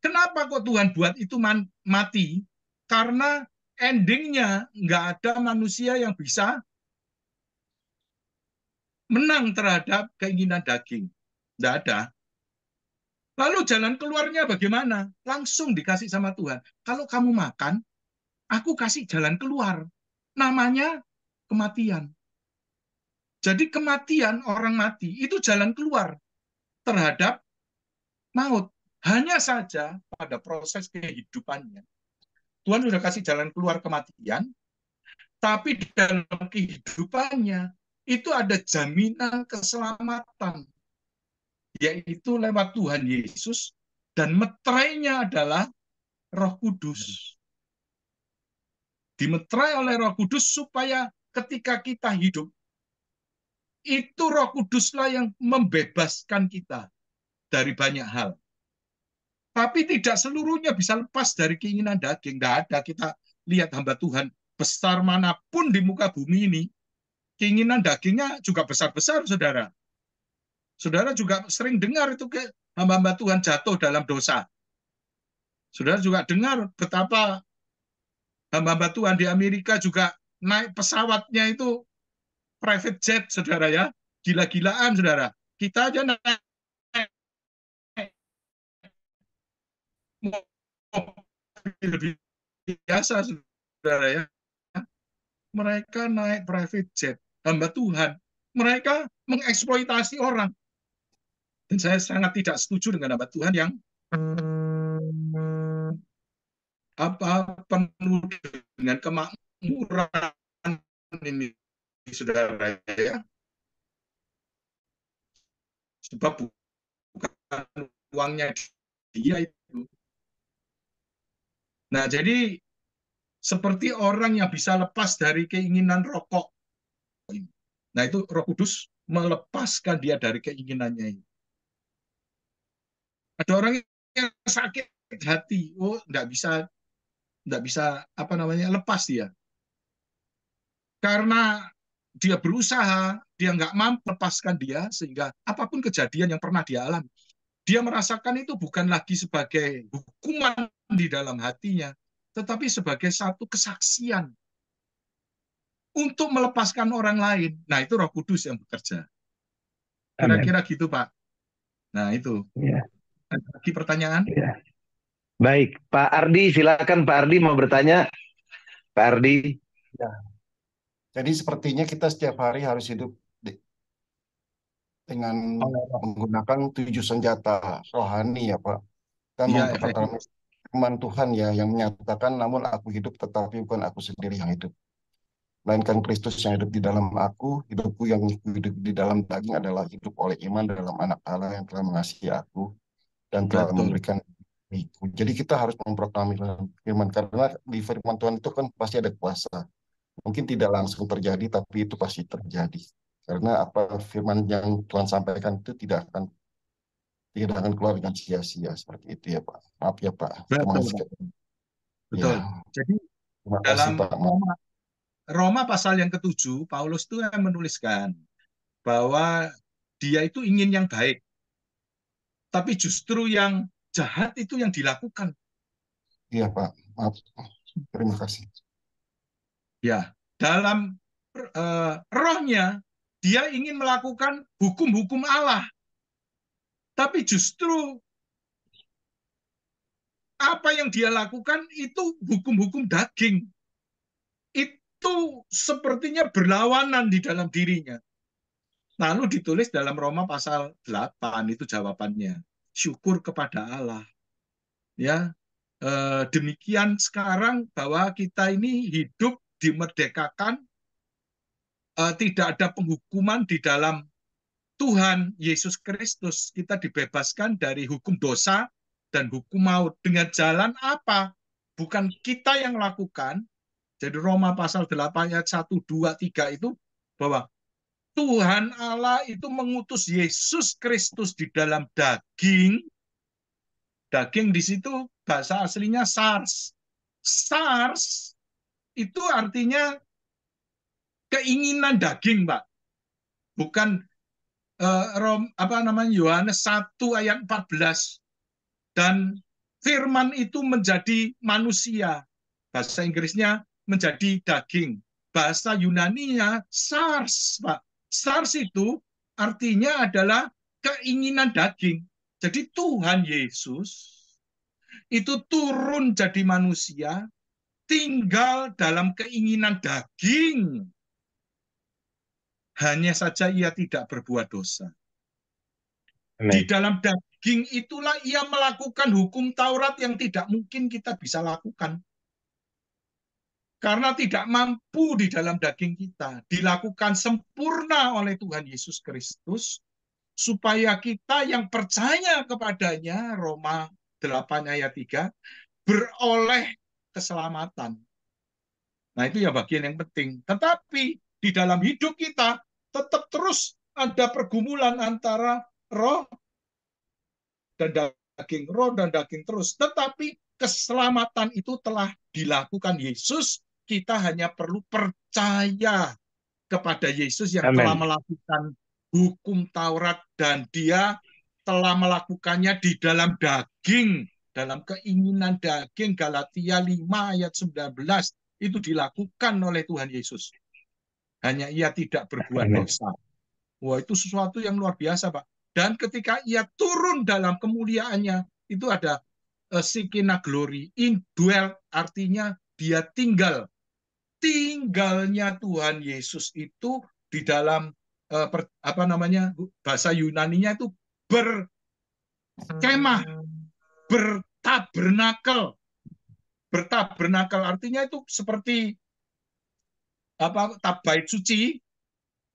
Kenapa kok Tuhan buat itu mati? Karena endingnya nggak ada manusia yang bisa menang terhadap keinginan daging. Nggak ada. Lalu jalan keluarnya bagaimana? Langsung dikasih sama Tuhan. Kalau kamu makan, aku kasih jalan keluar. Namanya kematian. Jadi kematian, orang mati, itu jalan keluar terhadap maut. Hanya saja pada proses kehidupannya, Tuhan sudah kasih jalan keluar kematian, tapi di dalam kehidupannya itu ada jaminan keselamatan, yaitu lewat Tuhan Yesus, dan meterainya adalah Roh Kudus. Dimeterai oleh Roh Kudus supaya ketika kita hidup, itu Roh Kuduslah yang membebaskan kita dari banyak hal. Tapi tidak seluruhnya bisa lepas dari keinginan daging. Tidak ada. Kita lihat hamba Tuhan besar manapun di muka bumi ini, keinginan dagingnya juga besar-besar, saudara. Saudara juga sering dengar itu ke hamba-hamba Tuhan jatuh dalam dosa. Saudara juga dengar betapa hamba-hamba Tuhan di Amerika juga naik pesawatnya itu private jet, saudara ya. Gila-gilaan, saudara. Kita aja naik mobil biasa, saudara ya. Mereka naik private jet, hamba Tuhan. Mereka mengeksploitasi orang. Dan saya sangat tidak setuju dengan hamba Tuhan yang penuh dengan kemakmuran ini, saudara ya. Sebab bukan uangnya dia itu. Nah, jadi seperti orang yang bisa lepas dari keinginan rokok. Nah, itu Roh Kudus melepaskan dia dari keinginannya ini. Ada orang yang sakit hati, oh enggak bisa apa namanya lepas dia. Karena dia berusaha, dia nggak mampu lepaskan dia, sehingga apapun kejadian yang pernah dia alami, dia merasakan itu bukan lagi sebagai hukuman di dalam hatinya, tetapi sebagai satu kesaksian untuk melepaskan orang lain. Nah, itu Roh Kudus yang bekerja. Kira-kira gitu, Pak. Nah, itu. Ya. Ada lagi pertanyaan? Ya. Baik, Pak Ardi, silakan Pak Ardi mau bertanya. Pak Ardi. Ya. Jadi sepertinya kita setiap hari harus hidup dengan menggunakan 7 senjata rohani ya Pak. Kita Iya, memperkatakan firman Tuhan ya yang menyatakan, namun aku hidup tetapi bukan aku sendiri yang hidup, melainkan Kristus yang hidup di dalam aku. Hidupku yang hidup di dalam daging adalah hidup oleh iman dalam Anak Allah yang telah mengasihi aku dan telah memberikan diriku. Jadi kita harus memproklamirkan firman, karena di firman Tuhan itu kan pasti ada kuasa. Mungkin tidak langsung terjadi, tapi itu pasti terjadi. Karena apa firman yang Tuhan sampaikan itu tidak akan keluar dengan sia-sia, seperti itu ya Pak. Maaf ya Pak. Betul. Betul. Ya. Jadi Terima dalam kasih, Pak. Roma pasal yang ke-7, Paulus itu menuliskan bahwa dia itu ingin yang baik, tapi justru yang jahat itu yang dilakukan. Iya Pak. Maaf. Terima kasih. Ya, dalam rohnya dia ingin melakukan hukum-hukum Allah, tapi justru apa yang dia lakukan itu hukum-hukum daging. Itu sepertinya berlawanan di dalam dirinya. Lalu ditulis dalam Roma pasal 8, itu jawabannya. Syukur kepada Allah. Ya, demikian sekarang bahwa kita ini hidup dimerdekakan, tidak ada penghukuman di dalam Tuhan Yesus Kristus. Kita dibebaskan dari hukum dosa dan hukum maut. Dengan jalan apa? Bukan kita yang lakukan. Jadi Roma pasal 8 ayat 1, 2, 3 itu bahwa Tuhan Allah itu mengutus Yesus Kristus di dalam daging. Daging di situ bahasa aslinya SARS. SARS itu artinya keinginan daging, Pak. Bukan Yohanes 1 ayat 14. Dan firman itu menjadi manusia. Bahasa Inggrisnya menjadi daging. Bahasa Yunaninya SARS, Pak. SARS itu artinya adalah keinginan daging. Jadi Tuhan Yesus itu turun jadi manusia, tinggal dalam keinginan daging. Hanya saja ia tidak berbuat dosa. Di Amin. dalam daging itulah ia melakukan hukum Taurat yang tidak mungkin kita bisa lakukan. Karena tidak mampu di dalam daging kita. Dilakukan sempurna oleh Tuhan Yesus Kristus, supaya kita yang percaya kepadanya, Roma 8 ayat 3, beroleh keselamatan. Nah, itu ya bagian yang penting. Tetapi di dalam hidup kita tetap terus ada pergumulan antara roh dan daging, roh dan daging terus. Tetapi keselamatan itu telah dilakukan Yesus. Kita hanya perlu percaya kepada Yesus yang telah Amin. melakukan hukum Taurat, dan dia telah melakukannya di dalam daging, dalam keinginan daging. Galatia 5 ayat 19 itu dilakukan oleh Tuhan Yesus. Hanya ia tidak berbuat Amin. dosa. Wah, itu sesuatu yang luar biasa, Pak. Dan ketika ia turun dalam kemuliaannya, itu ada Shekinah glory, indwell, artinya dia tinggal. Tinggalnya Tuhan Yesus itu di dalam bahasa Yunaninya itu berkemah, bertabernakel. Bertabernakel artinya itu seperti bait suci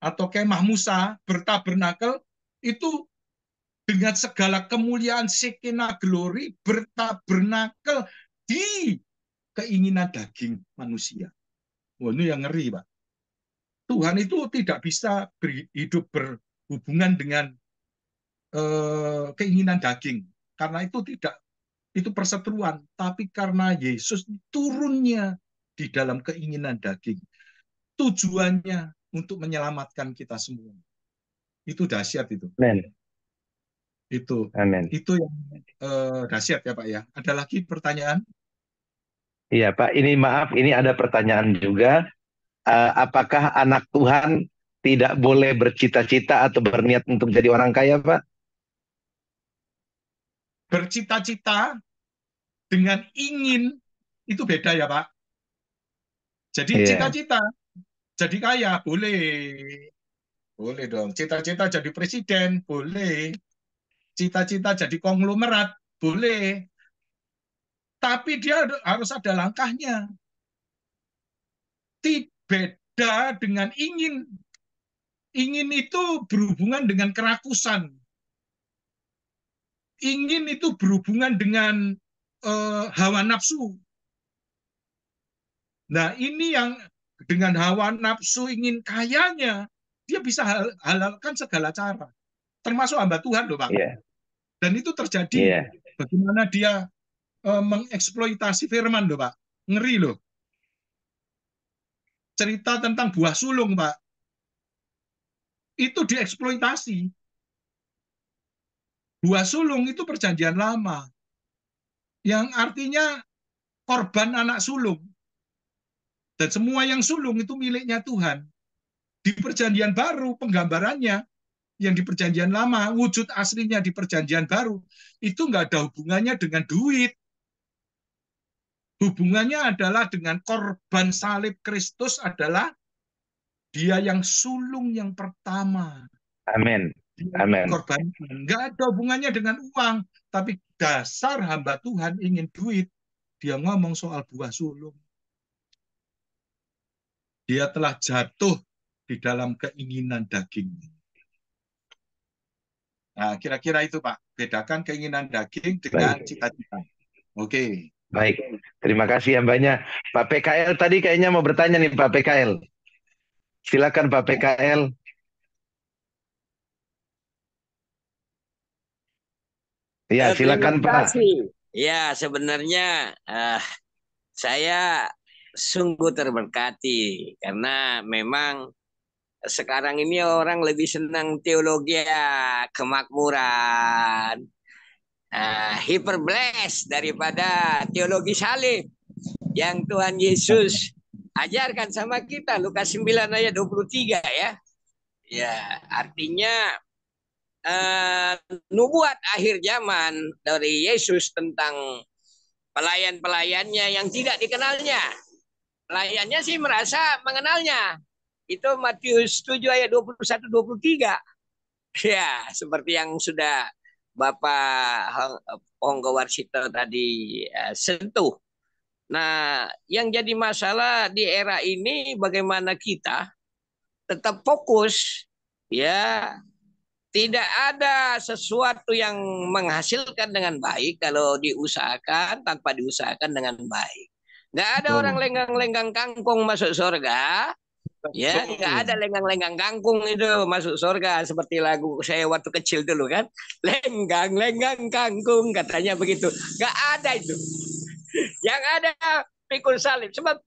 atau kemah Musa. Bertabernakel itu dengan segala kemuliaan Shekinah glory bertabernakel di keinginan daging manusia. Wah, ini yang ngeri, Pak. Tuhan itu tidak bisa hidup berhubungan dengan keinginan daging. Karena itu perseteruan. Tapi karena Yesus turunnya di dalam keinginan daging, tujuannya untuk menyelamatkan kita semua. Itu dahsyat itu. Amin. Itu Amin. yang dahsyat ya, Pak ya. Ada lagi pertanyaan? Iya Pak, ini maaf, ini ada pertanyaan juga. Apakah anak Tuhan tidak boleh bercita-cita atau berniat untuk jadi orang kaya, Pak? Bercita-cita dengan ingin itu beda ya, Pak. Jadi Iya. cita-cita jadi kaya boleh. Boleh dong. Cita-cita jadi presiden boleh. Cita-cita jadi konglomerat boleh. Tapi dia harus ada langkahnya. Beda dengan ingin. Ingin itu berhubungan dengan kerakusan. Ingin itu berhubungan dengan hawa nafsu. Nah, ini yang dengan hawa nafsu ingin kayanya, dia bisa halalkan segala cara. Termasuk hamba Tuhan loh, Pak. Iya. Dan itu terjadi. Iya. Bagaimana dia mengeksploitasi firman loh, Pak. Ngeri loh. Cerita tentang buah sulung, Pak. Itu dieksploitasi. Buah sulung itu perjanjian lama. Yang artinya korban anak sulung. Dan semua yang sulung itu miliknya Tuhan. Di perjanjian baru, penggambarannya, yang di perjanjian lama, wujud aslinya di perjanjian baru, itu nggak ada hubungannya dengan duit. Hubungannya adalah dengan korban salib Kristus, adalah dia yang sulung yang pertama. Amin. Amin. Korban nggak ada hubungannya dengan uang, tapi dasar hamba Tuhan ingin duit. Dia ngomong soal buah sulung. Dia telah jatuh di dalam keinginan daging. Nah, kira-kira itu, Pak. Bedakan keinginan daging dengan cita-cita. Oke. Baik. Terima kasih banyak. Pak PKL tadi kayaknya mau bertanya nih, Pak PKL. Silakan Pak PKL. Ya, silakan Terima Pak. kasih. Ya, sebenarnya saya sungguh terberkati karena memang sekarang ini orang lebih senang teologi kemakmuran, hyperblessed daripada teologi salib yang Tuhan Yesus ajarkan sama kita. Lukas 9 ayat 23 ya. Ya, artinya nubuat akhir zaman dari Yesus tentang pelayan-pelayannya yang tidak dikenalnya. Pelayannya sih merasa mengenalnya. Itu Matius 7 ayat 21-23. Ya, seperti yang sudah Bapak Onggo Warsito tadi sentuh. Nah, yang jadi masalah di era ini bagaimana kita tetap fokus, ya, tidak ada sesuatu yang menghasilkan dengan baik kalau diusahakan tanpa diusahakan dengan baik. Nggak ada orang lenggang-lenggang kangkung masuk surga. Ya, nggak ada lenggang-lenggang kangkung itu masuk surga seperti lagu saya waktu kecil dulu kan. Lenggang-lenggang kangkung katanya begitu. Nggak ada itu. Yang ada pikul salib. Sebab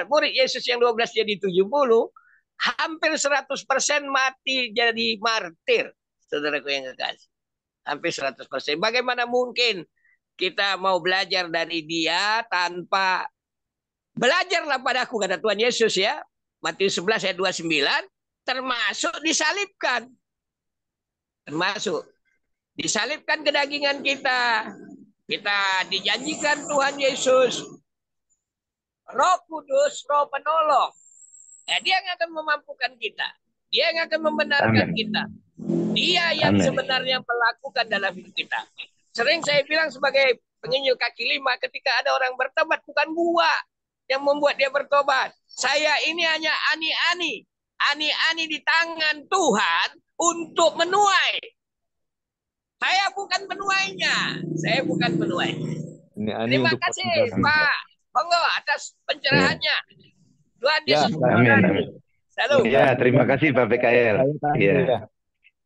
murid Yesus yang 12 jadi 70, hampir 100% mati jadi martir. Saudaraku yang kekasih. Hampir 100%. Bagaimana mungkin kita mau belajar dari dia tanpa belajarlah padaku, kata Tuhan Yesus ya. Matius 11 ayat 29, termasuk disalibkan. Termasuk disalibkan kedagingan kita. Kita dijanjikan Tuhan Yesus Roh Kudus, Roh Penolong. Dia yang akan memampukan kita. Dia yang akan membenarkan kita. Dia yang sebenarnya melakukan dalam hidup kita. Sering saya bilang sebagai penginjil kaki lima, ketika ada orang bertobat, bukan gua yang membuat dia bertobat. Saya ini hanya ani-ani. Ani-ani di tangan Tuhan untuk menuai. Saya bukan penuainya. Saya bukan penuai. Terima kasih Pak Onggo atas pencerahannya. Tuhan Yesus memberkati. Salam. Ya, terima kasih Pak PKL.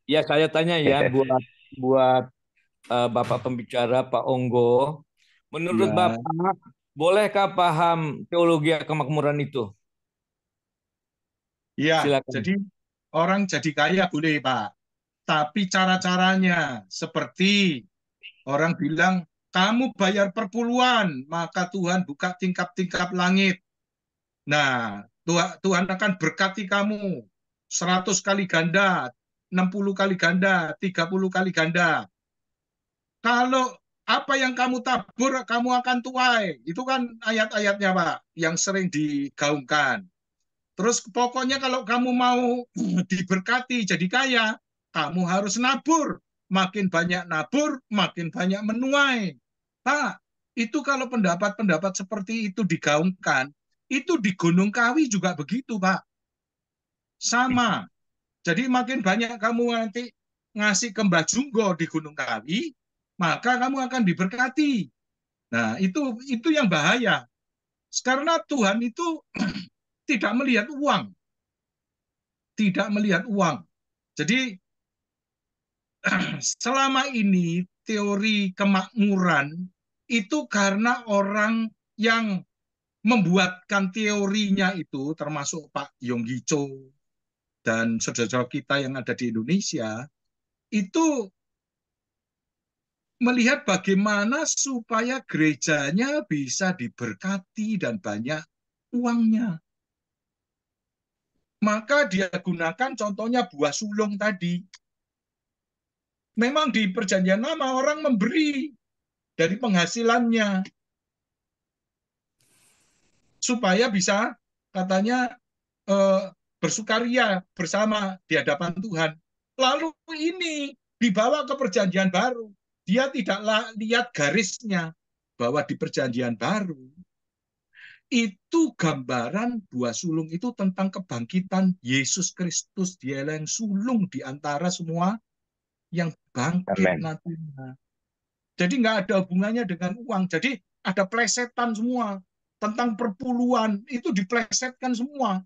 Ya, saya tanya ya buat Bapak pembicara Pak Onggo. Menurut Bapak, bolehkah paham teologi kemakmuran itu? Ya, Silakan. jadi orang jadi kaya boleh Pak. Tapi cara-caranya seperti orang bilang, kamu bayar perpuluhan, maka Tuhan buka tingkap-tingkap langit. Nah, Tuhan akan berkati kamu 100 kali ganda, 60 kali ganda, 30 kali ganda. Kalau apa yang kamu tabur, kamu akan tuai. Itu kan ayat-ayatnya Pak, yang sering digaungkan. Terus pokoknya kalau kamu mau diberkati jadi kaya, kamu harus nabur. Makin banyak nabur, makin banyak menuai. Pak, itu kalau pendapat-pendapat seperti itu digaungkan, itu di Gunung Kawi juga begitu, Pak. Sama. Jadi makin banyak kamu nanti ngasih ke Mbah Junggo di Gunung Kawi, maka kamu akan diberkati. Nah, itu yang bahaya. Karena Tuhan itu tidak melihat uang. Tidak melihat uang. Jadi selama ini teori kemakmuran itu karena orang yang membuatkan teorinya itu, termasuk Pak Yonggi Cho dan saudara-saudara kita yang ada di Indonesia, itu melihat bagaimana supaya gerejanya bisa diberkati dan banyak uangnya. Maka dia gunakan contohnya buah sulung tadi. Memang di Perjanjian Lama orang memberi dari penghasilannya supaya bisa katanya bersukaria bersama di hadapan Tuhan. Lalu ini dibawa ke Perjanjian Baru. Dia tidak lihat garisnya bahwa di Perjanjian Baru itu gambaran buah sulung itu tentang kebangkitan Yesus Kristus. Dia yang sulung di antara semua yang bangkit nantinya. Jadi nggak ada hubungannya dengan uang. Jadi ada plesetan semua. Tentang perpuluhan itu diplesetkan semua.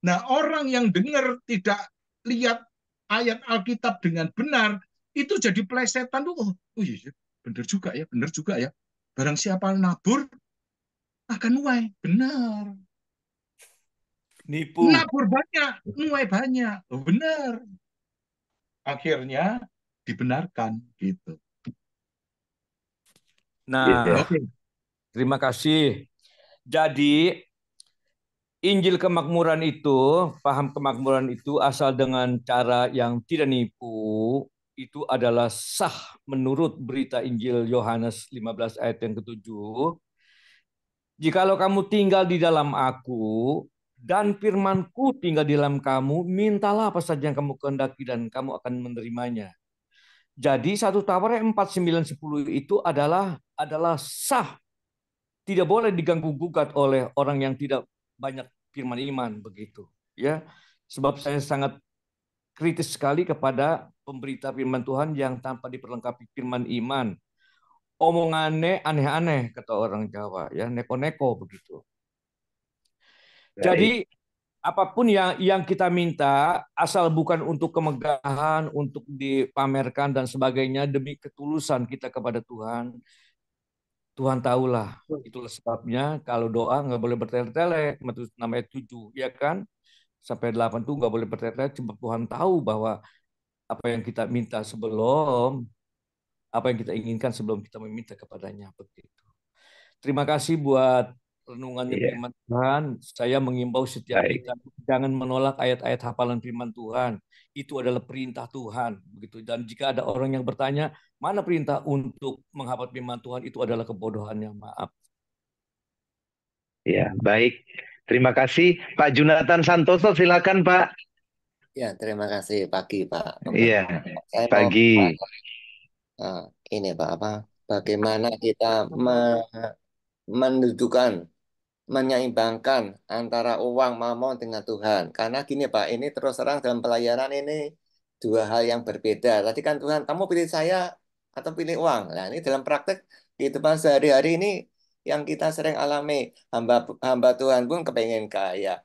Nah, orang yang dengar tidak lihat ayat Alkitab dengan benar, itu jadi plesetan tuh. Oh iya, benar juga ya. Barang siapa nabur akan nuai, benar. Nipu. Nabur banyak, nuai banyak, oh, benar. Akhirnya dibenarkan gitu. Nah, terima kasih. Jadi Injil kemakmuran itu, paham kemakmuran itu asal dengan cara yang tidak nipu, itu adalah sah menurut berita Injil Yohanes 15 ayat yang ke-7. Jikalau kamu tinggal di dalam aku dan firmanku tinggal di dalam kamu, mintalah apa saja yang kamu kehendaki dan kamu akan menerimanya. Jadi 1 Tawarekh 4, 9, 10 itu adalah sah. Tidak boleh diganggu gugat oleh orang yang tidak banyak firman iman begitu. Ya, sebab saya sangat kritis sekali kepada pemberita firman Tuhan yang tanpa diperlengkapi firman iman. Omongannya aneh-aneh kata orang Jawa, ya neko-neko begitu. Jadi apapun yang kita minta, asal bukan untuk kemegahan, untuk dipamerkan dan sebagainya, demi ketulusan kita kepada Tuhan, Tuhan tahulah. Itulah sebabnya kalau doa nggak boleh bertele-tele, Matius 6 ayat 7, ya kan? Sampai 8 tuh nggak boleh bertele-tele, sebab Tuhan tahu bahwa apa yang kita minta sebelum, apa yang kita inginkan sebelum kita meminta kepadanya. Begitu. Terima kasih buat renungannya firman Tuhan. Saya mengimbau setiap kita jangan menolak ayat-ayat hafalan firman Tuhan. Itu adalah perintah Tuhan, begitu. Dan jika ada orang yang bertanya, mana perintah untuk menghafal firman Tuhan, itu adalah kebodohannya. Maaf. Ya, baik. Terima kasih. Pak Junatan Santoso, silakan Pak. Ya, terima kasih pagi Pak. Iya, Saya mau pagi. ini Pak, bagaimana kita mendudukan, menyeimbangkan antara uang mamon dengan Tuhan. Karena gini Pak, ini terus terang dalam pelayanan ini dua hal yang berbeda. Tadi kan Tuhan, kamu pilih saya atau pilih uang. Nah ini dalam praktek kehidupan sehari-hari ini yang kita sering alami. Hamba Tuhan pun kepengen kaya.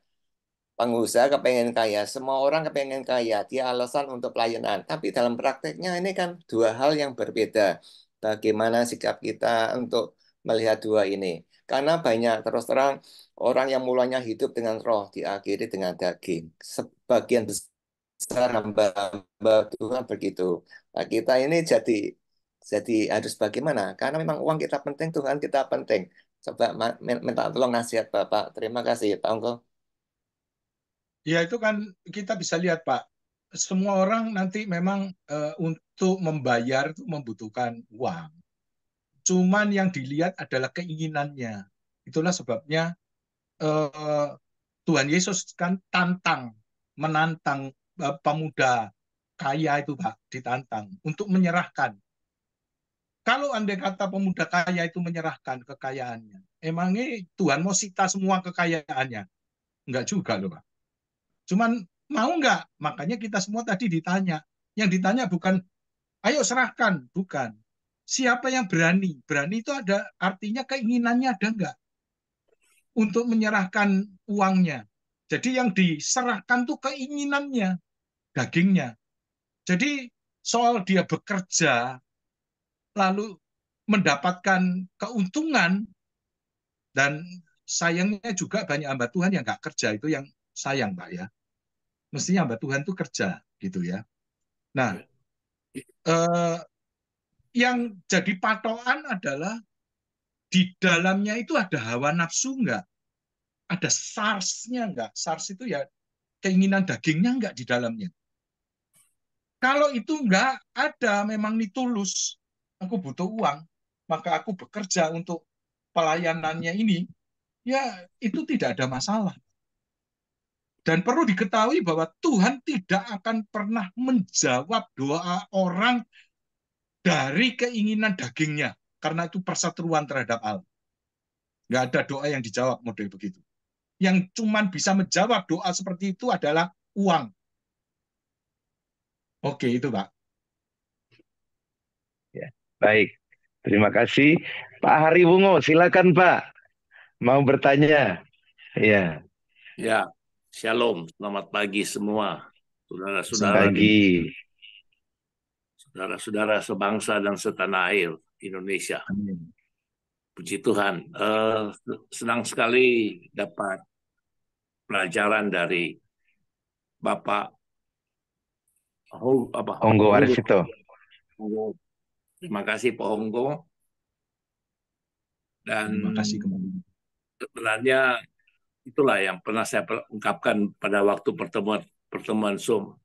Pengusaha kepengen kaya. Semua orang kepengen kaya. Dia alasan untuk pelayanan. Tapi dalam prakteknya ini kan dua hal yang berbeda. Bagaimana sikap kita untuk melihat dua ini. Karena banyak terus terang orang yang mulanya hidup dengan roh, diakhiri dengan daging. Sebagian besar hamba Tuhan begitu. Nah, kita ini jadi harus bagaimana? Karena memang uang kita penting, Tuhan kita penting. Coba minta tolong nasihat Bapak. Terima kasih Pak Ongko. Ya itu kan kita bisa lihat Pak, semua orang nanti memang untuk membayar itu membutuhkan uang. Cuman yang dilihat adalah keinginannya. Itulah sebabnya Tuhan Yesus kan menantang pemuda kaya itu Pak, ditantang untuk menyerahkan. Kalau andai kata pemuda kaya itu menyerahkan kekayaannya, emangnya Tuhan mau sita semua kekayaannya? Enggak juga loh Pak. Cuman mau enggak? Makanya kita semua tadi ditanya. Yang ditanya bukan, ayo serahkan. Bukan. Siapa yang berani? Berani itu ada artinya keinginannya ada enggak? Untuk menyerahkan uangnya. Jadi yang diserahkan tuh keinginannya, dagingnya. Jadi soal dia bekerja, lalu mendapatkan keuntungan, dan sayangnya juga banyak hamba Tuhan yang nggak kerja, itu yang sayang Pak ya. Mestinya hamba Tuhan itu kerja gitu ya. Nah, yang jadi patokan adalah di dalamnya itu ada hawa nafsu nggak? Ada SARS-nya nggak? SARS itu ya keinginan dagingnya nggak di dalamnya. Kalau itu nggak ada, memang tulus, aku butuh uang, maka aku bekerja untuk pelayanannya ini, ya itu tidak ada masalah. Dan perlu diketahui bahwa Tuhan tidak akan pernah menjawab doa orang dari keinginan dagingnya, karena itu perseteruan terhadap Allah. Nggak ada doa yang dijawab model begitu. Yang cuman bisa menjawab doa seperti itu adalah uang. Oke, itu Pak. Ya, baik. Terima kasih. Pak Hari Bungo, silakan Pak. Mau bertanya? Ya. Ya, shalom. Selamat pagi semua. Saudara-saudara Pagi. Saudara-saudara sebangsa dan setanah air Indonesia. Puji Tuhan. Senang sekali dapat pelajaran dari Bapak Onggo Warsito. Terima kasih Pak Onggo. Dan terima kasih kembali. Sebenarnya itulah yang pernah saya ungkapkan pada waktu pertemuan Zoom,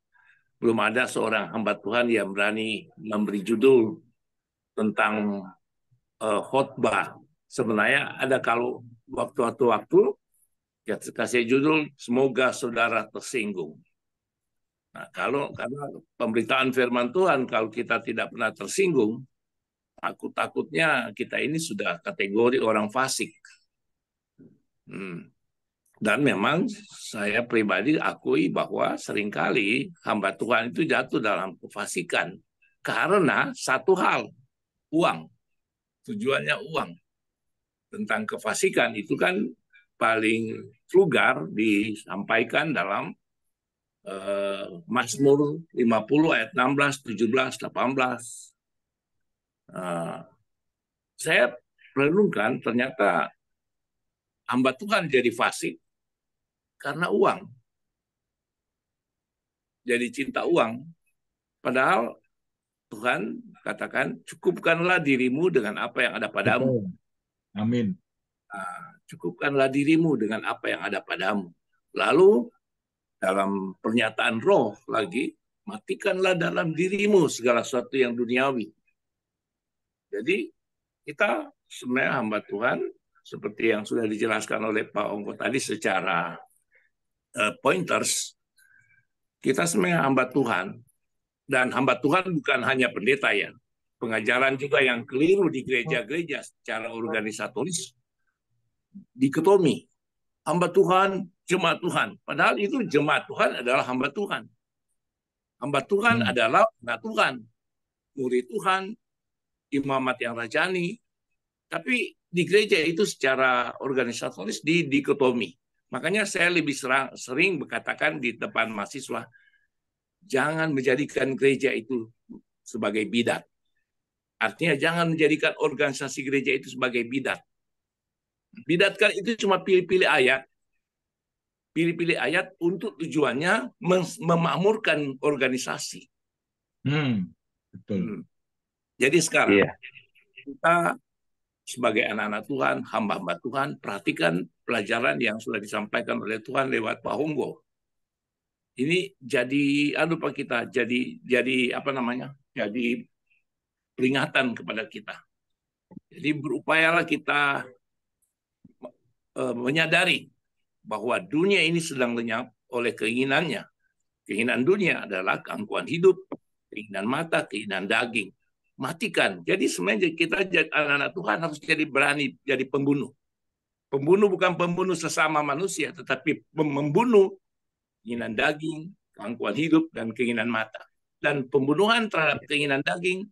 belum ada seorang hamba Tuhan yang berani memberi judul tentang khotbah. Sebenarnya ada kalau waktu-waktu ya kasih judul semoga saudara tersinggung. Nah, karena pemberitaan firman Tuhan kalau kita tidak pernah tersinggung, aku takutnya kita ini sudah kategori orang fasik. Dan memang saya pribadi akui bahwa seringkali hamba Tuhan itu jatuh dalam kefasikan karena satu hal, uang. Tujuannya uang. Tentang kefasikan itu kan paling vulgar disampaikan dalam Mazmur 50 ayat 16, 17, 18. Saya renungkan ternyata hamba Tuhan jadi fasik karena uang. Jadi cinta uang. Padahal Tuhan katakan, cukupkanlah dirimu dengan apa yang ada padamu. Amin. Cukupkanlah dirimu dengan apa yang ada padamu. Lalu dalam pernyataan roh lagi, matikanlah dalam dirimu segala sesuatu yang duniawi. Jadi kita sebenarnya hamba Tuhan, seperti yang sudah dijelaskan oleh Pak Ongko tadi secara pointers, kita sebenarnya hamba Tuhan. Dan hamba Tuhan bukan hanya pendeta ya. Pengajaran juga yang keliru di gereja-gereja secara organisatoris dikotomi. Hamba Tuhan, jemaat Tuhan. Padahal itu jemaat Tuhan adalah hamba Tuhan. Hamba Tuhan adalah anak Tuhan. Murid Tuhan, imamat yang rajani. Tapi di gereja itu secara organisatoris dikotomi. Makanya saya lebih sering berkatakan di depan mahasiswa, jangan menjadikan gereja itu sebagai bidat. Artinya jangan menjadikan organisasi gereja itu sebagai bidat. Bidat kan itu cuma pilih-pilih ayat. Pilih-pilih ayat untuk tujuannya memakmurkan organisasi. Betul. Jadi sekarang kita sebagai anak-anak Tuhan, hamba-hamba Tuhan, perhatikan pelajaran yang sudah disampaikan oleh Tuhan lewat Pak Honggo. Ini jadi Pak kita jadi apa namanya? Jadi peringatan kepada kita. Jadi berupayalah kita menyadari bahwa dunia ini sedang lenyap oleh keinginannya. Keinginan dunia adalah keangkuhan hidup, keinginan mata, keinginan daging. Matikan. Jadi sebenarnya kita anak-anak Tuhan harus jadi berani jadi pembunuh. Pembunuh bukan pembunuh sesama manusia, tetapi membunuh keinginan daging, keangkuhan hidup, dan keinginan mata. Dan pembunuhan terhadap keinginan daging,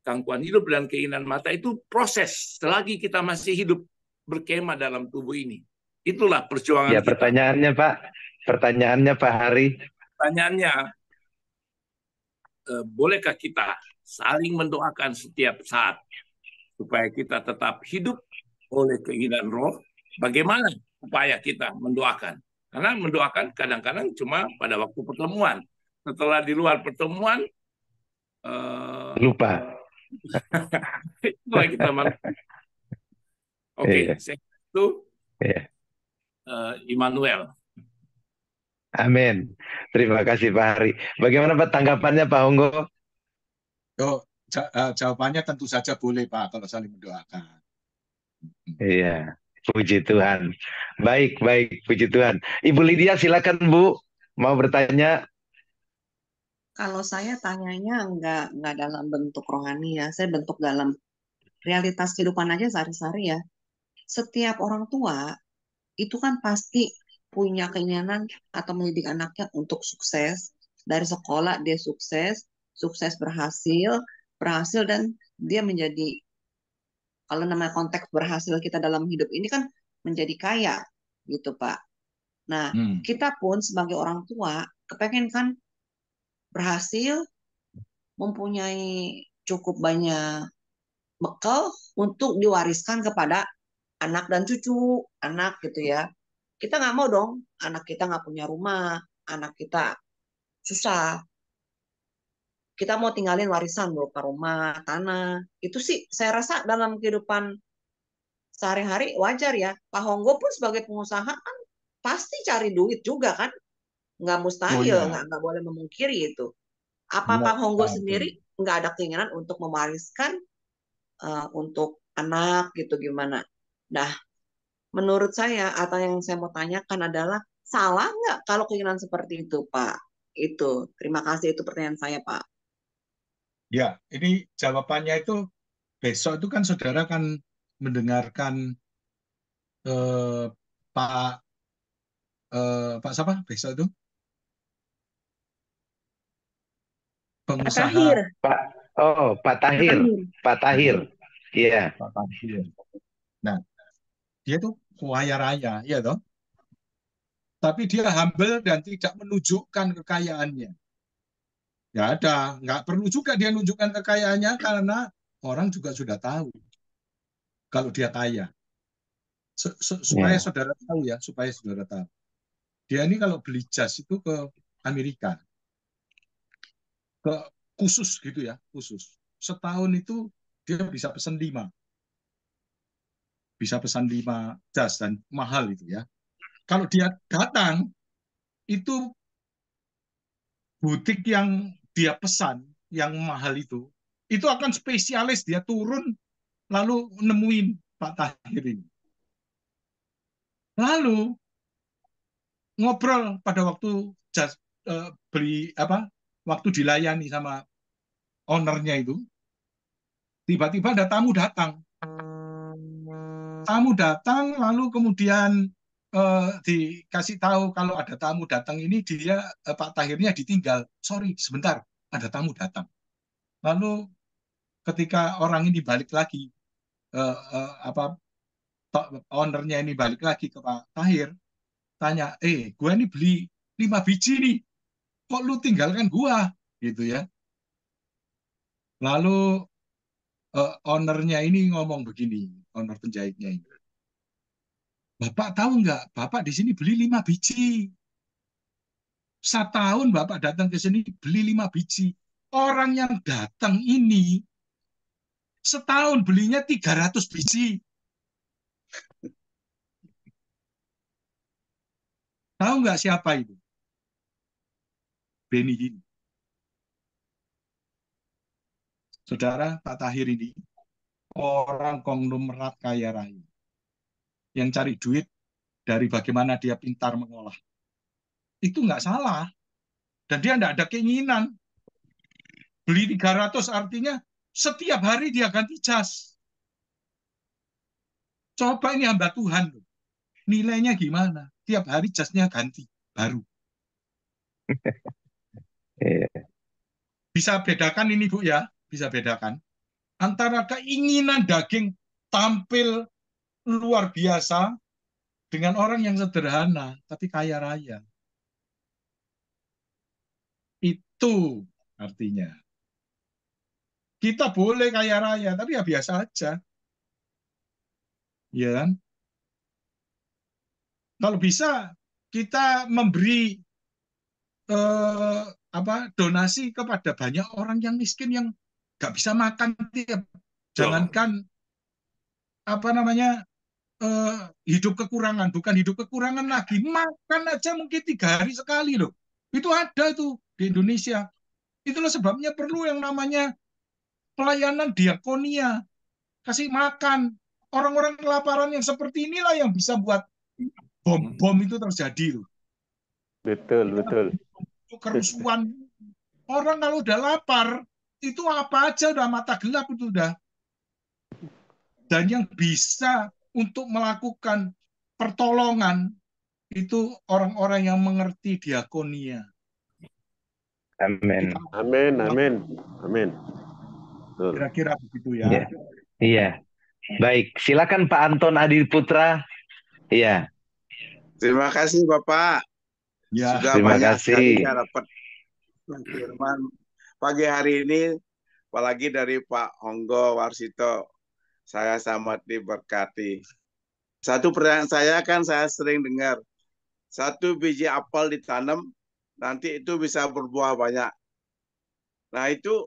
keangkuhan hidup, dan keinginan mata itu proses selagi kita masih hidup berkemah dalam tubuh ini. Itulah perjuangan Ya, kita. Pertanyaannya Pak Hari. Pertanyaannya, bolehkah kita saling mendoakan setiap saat supaya kita tetap hidup oleh keinginan roh? Bagaimana upaya kita mendoakan? Karena mendoakan kadang-kadang cuma pada waktu pertemuan. Setelah di luar pertemuan, lupa. Itulah kita Oke, itu Immanuel. Amin. Terima kasih Pak Hari. Bagaimana Pak tanggapannya Pak Honggo? Jawabannya tentu saja boleh Pak kalau saling mendoakan. Iya. Puji Tuhan. Baik, puji Tuhan. Ibu Lydia silakan Bu, mau bertanya. Kalau saya tanyanya nggak dalam bentuk rohani ya, saya bentuk dalam realitas kehidupan aja sehari-hari ya. Setiap orang tua itu kan pasti punya keinginan atau mendidik anaknya untuk sukses. Dari sekolah dia sukses berhasil dan dia menjadi, kalau namanya konteks berhasil kita dalam hidup ini kan menjadi kaya gitu Pak. Nah, kita pun sebagai orang tua kepengen kan berhasil, mempunyai cukup banyak bekal untuk diwariskan kepada anak dan cucu anak gitu ya. Kita nggak mau dong anak kita nggak punya rumah, anak kita susah. Kita mau tinggalin warisan berupa rumah, tanah. Itu sih saya rasa dalam kehidupan sehari-hari wajar ya. Pak Honggo pun sebagai pengusaha kan pasti cari duit juga kan. Nggak mustahil, nggak boleh memungkiri itu. Apa Pak Honggo Betul. sendiri nggak ada keinginan untuk mewariskan untuk anak gitu gimana? Nah, menurut saya atau yang saya mau tanyakan adalah salah nggak kalau keinginan seperti itu, Pak? Itu. Terima kasih, itu pertanyaan saya, Pak. Ya, ini jawabannya itu besok itu kan saudara kan mendengarkan Pak Pak siapa besok itu? Pengusaha Tahir. Pak Tahir. Pak Tahir. Iya. Pak Tahir. Nah, dia tuh kaya raya, ya toh? Tapi dia humble dan tidak menunjukkan kekayaannya. Ya ada, nggak perlu juga dia menunjukkan kekayaannya karena orang juga sudah tahu kalau dia kaya. Supaya saudara tahu ya, supaya saudara tahu. Dia ini kalau beli jas itu ke Amerika, ke khusus gitu ya, khusus. Setahun itu dia bisa pesan 5. Bisa pesan 5 jas dan mahal itu ya. Kalau dia datang, itu butik yang dia pesan, yang mahal itu akan spesialis, dia turun lalu nemuin Pak Tahir ini. Lalu ngobrol pada waktu beli waktu dilayani sama ownernya itu, tiba-tiba ada tamu datang. Tamu datang lalu kemudian dikasih tahu kalau ada tamu datang ini, dia Pak Tahirnya ditinggal. Sorry, sebentar, ada tamu datang. Lalu ketika orang ini balik lagi, ownernya ini balik lagi ke Pak Tahir, tanya, gue ini beli 5 biji nih, kok lu tinggalkan gua, gitu ya. Lalu ownernya ini ngomong begini, owner penjahitnya ini, Bapak tahu nggak, Bapak di sini beli 5 biji. Setahun Bapak datang ke sini beli 5 biji. Orang yang datang ini setahun belinya 300 biji. Tahu nggak siapa itu? Benny Hinn. Saudara, Pak Tahir ini orang konglomerat kaya raya yang cari duit dari bagaimana dia pintar mengolah. Itu nggak salah. Dan dia nggak ada keinginan. Beli 300 artinya setiap hari dia ganti jas. Coba ini hamba Tuhan. Nilainya gimana? Tiap hari jasnya ganti, baru. Bisa bedakan ini Bu ya, bisa bedakan. Antara keinginan daging tampil luar biasa dengan orang yang sederhana, tapi kaya raya. Itu artinya. Kita boleh kaya raya, tapi ya biasa aja. Ya kan? Kalau bisa kita memberi donasi kepada banyak orang yang miskin yang nggak bisa makan tiap. Jangankan hidup kekurangan, bukan hidup kekurangan lagi, makan aja mungkin 3 hari sekali loh. Itu ada itu di Indonesia. Itulah sebabnya perlu yang namanya pelayanan diakonia, kasih makan. Orang-orang kelaparan yang seperti inilah yang bisa buat bom-bom itu terjadi loh. Betul. Kerusuhan. Orang kalau udah lapar, itu apa aja udah mata gelap itu udah. Dan yang bisa untuk melakukan pertolongan itu orang-orang yang mengerti diakonia. Amin. Kira-kira begitu ya. Iya. Baik, silakan Pak Anton Adi Putra. Iya. Terima kasih Bapak. Ya, sudah terima banyak kasih. sekali saya dapat firman pagi hari ini, apalagi dari Pak Honggo Warsito. Saya sangat diberkati. Satu pertanyaan saya kan saya sering dengar, 1 biji apel ditanam, nanti itu bisa berbuah banyak. Nah itu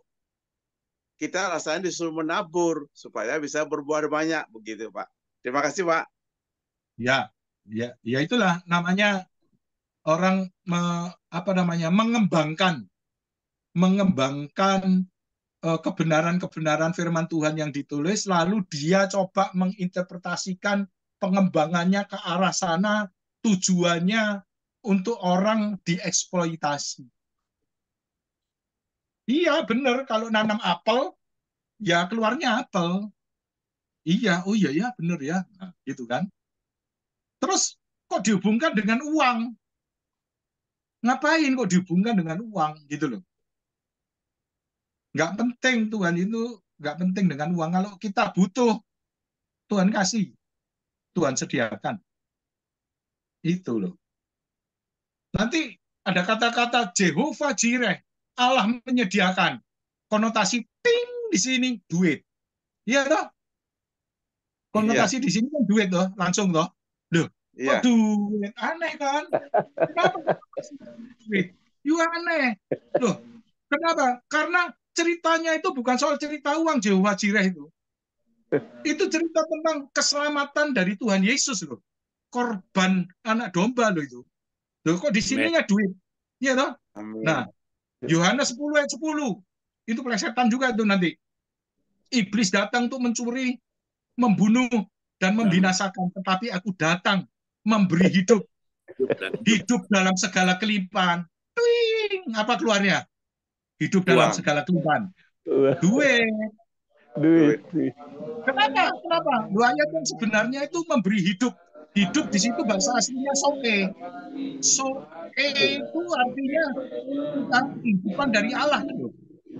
kita rasanya disuruh menabur supaya bisa berbuah banyak, begitu Pak. Terima kasih Pak. Ya itulah namanya orang mengembangkan mengembangkan kebenaran-kebenaran firman Tuhan yang ditulis, lalu dia coba menginterpretasikan pengembangannya ke arah sana, tujuannya untuk orang dieksploitasi. Iya, benar. Kalau nanam apel, ya keluarnya apel. Iya, oh iya ya, benar ya. Nah, gitu kan. Terus kok dihubungkan dengan uang? Ngapain kok dihubungkan dengan uang? Gitu loh. Nggak penting, Tuhan itu nggak penting dengan uang. Kalau kita butuh, Tuhan kasih. Tuhan sediakan. Itu loh. Nanti ada kata-kata Jehovah Jireh, Allah menyediakan. Konotasi ting di sini duit. Iya toh? Konotasi di sini kan duit toh, langsung toh. Loh, kok duit? Aneh kan? Kenapa duit? You aneh. Loh, kenapa? Karena ceritanya itu bukan soal cerita uang Jehovah Jireh itu. Itu cerita tentang keselamatan dari Tuhan Yesus loh. Korban anak domba loh itu. Loh, kok di sininya duit? Iya toh? Nah, Yohanes 10 ayat 10. Itu plesetan juga itu nanti. Iblis datang untuk mencuri, membunuh, dan membinasakan. Tetapi aku datang memberi hidup. Hidup dalam segala kelimpahan. Twing! Apa keluarnya? Hidup dalam segala kelimpahan. Duit. Kenapa? Lu ayat yang sebenarnya itu memberi hidup. Hidup di situ bahasa aslinya soe. Soe itu artinya kehidupan dari Allah.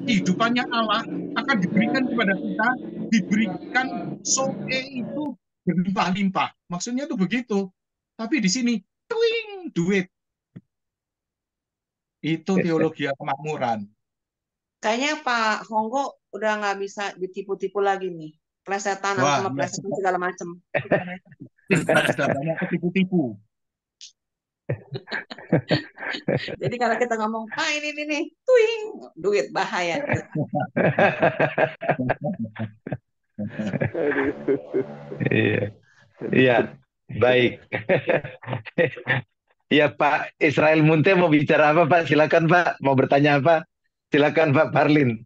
Kehidupannya Allah akan diberikan kepada kita, diberikan soe itu berlimpah-limpah. Maksudnya itu begitu. Tapi di sini, twing, duit. Itu teologi kemakmuran. Kayaknya Pak Honggo udah nggak bisa ditipu-tipu lagi nih. Plesetan sama plesetan segala macam. Sudah banyak ketipu-tipu. Jadi kalau kita ngomong, ini nih, twing, duit bahaya. Iya, baik. Ya Pak Israel Munte mau bicara apa Pak? Silakan Pak. Mau bertanya apa? Silakan Pak Parlin.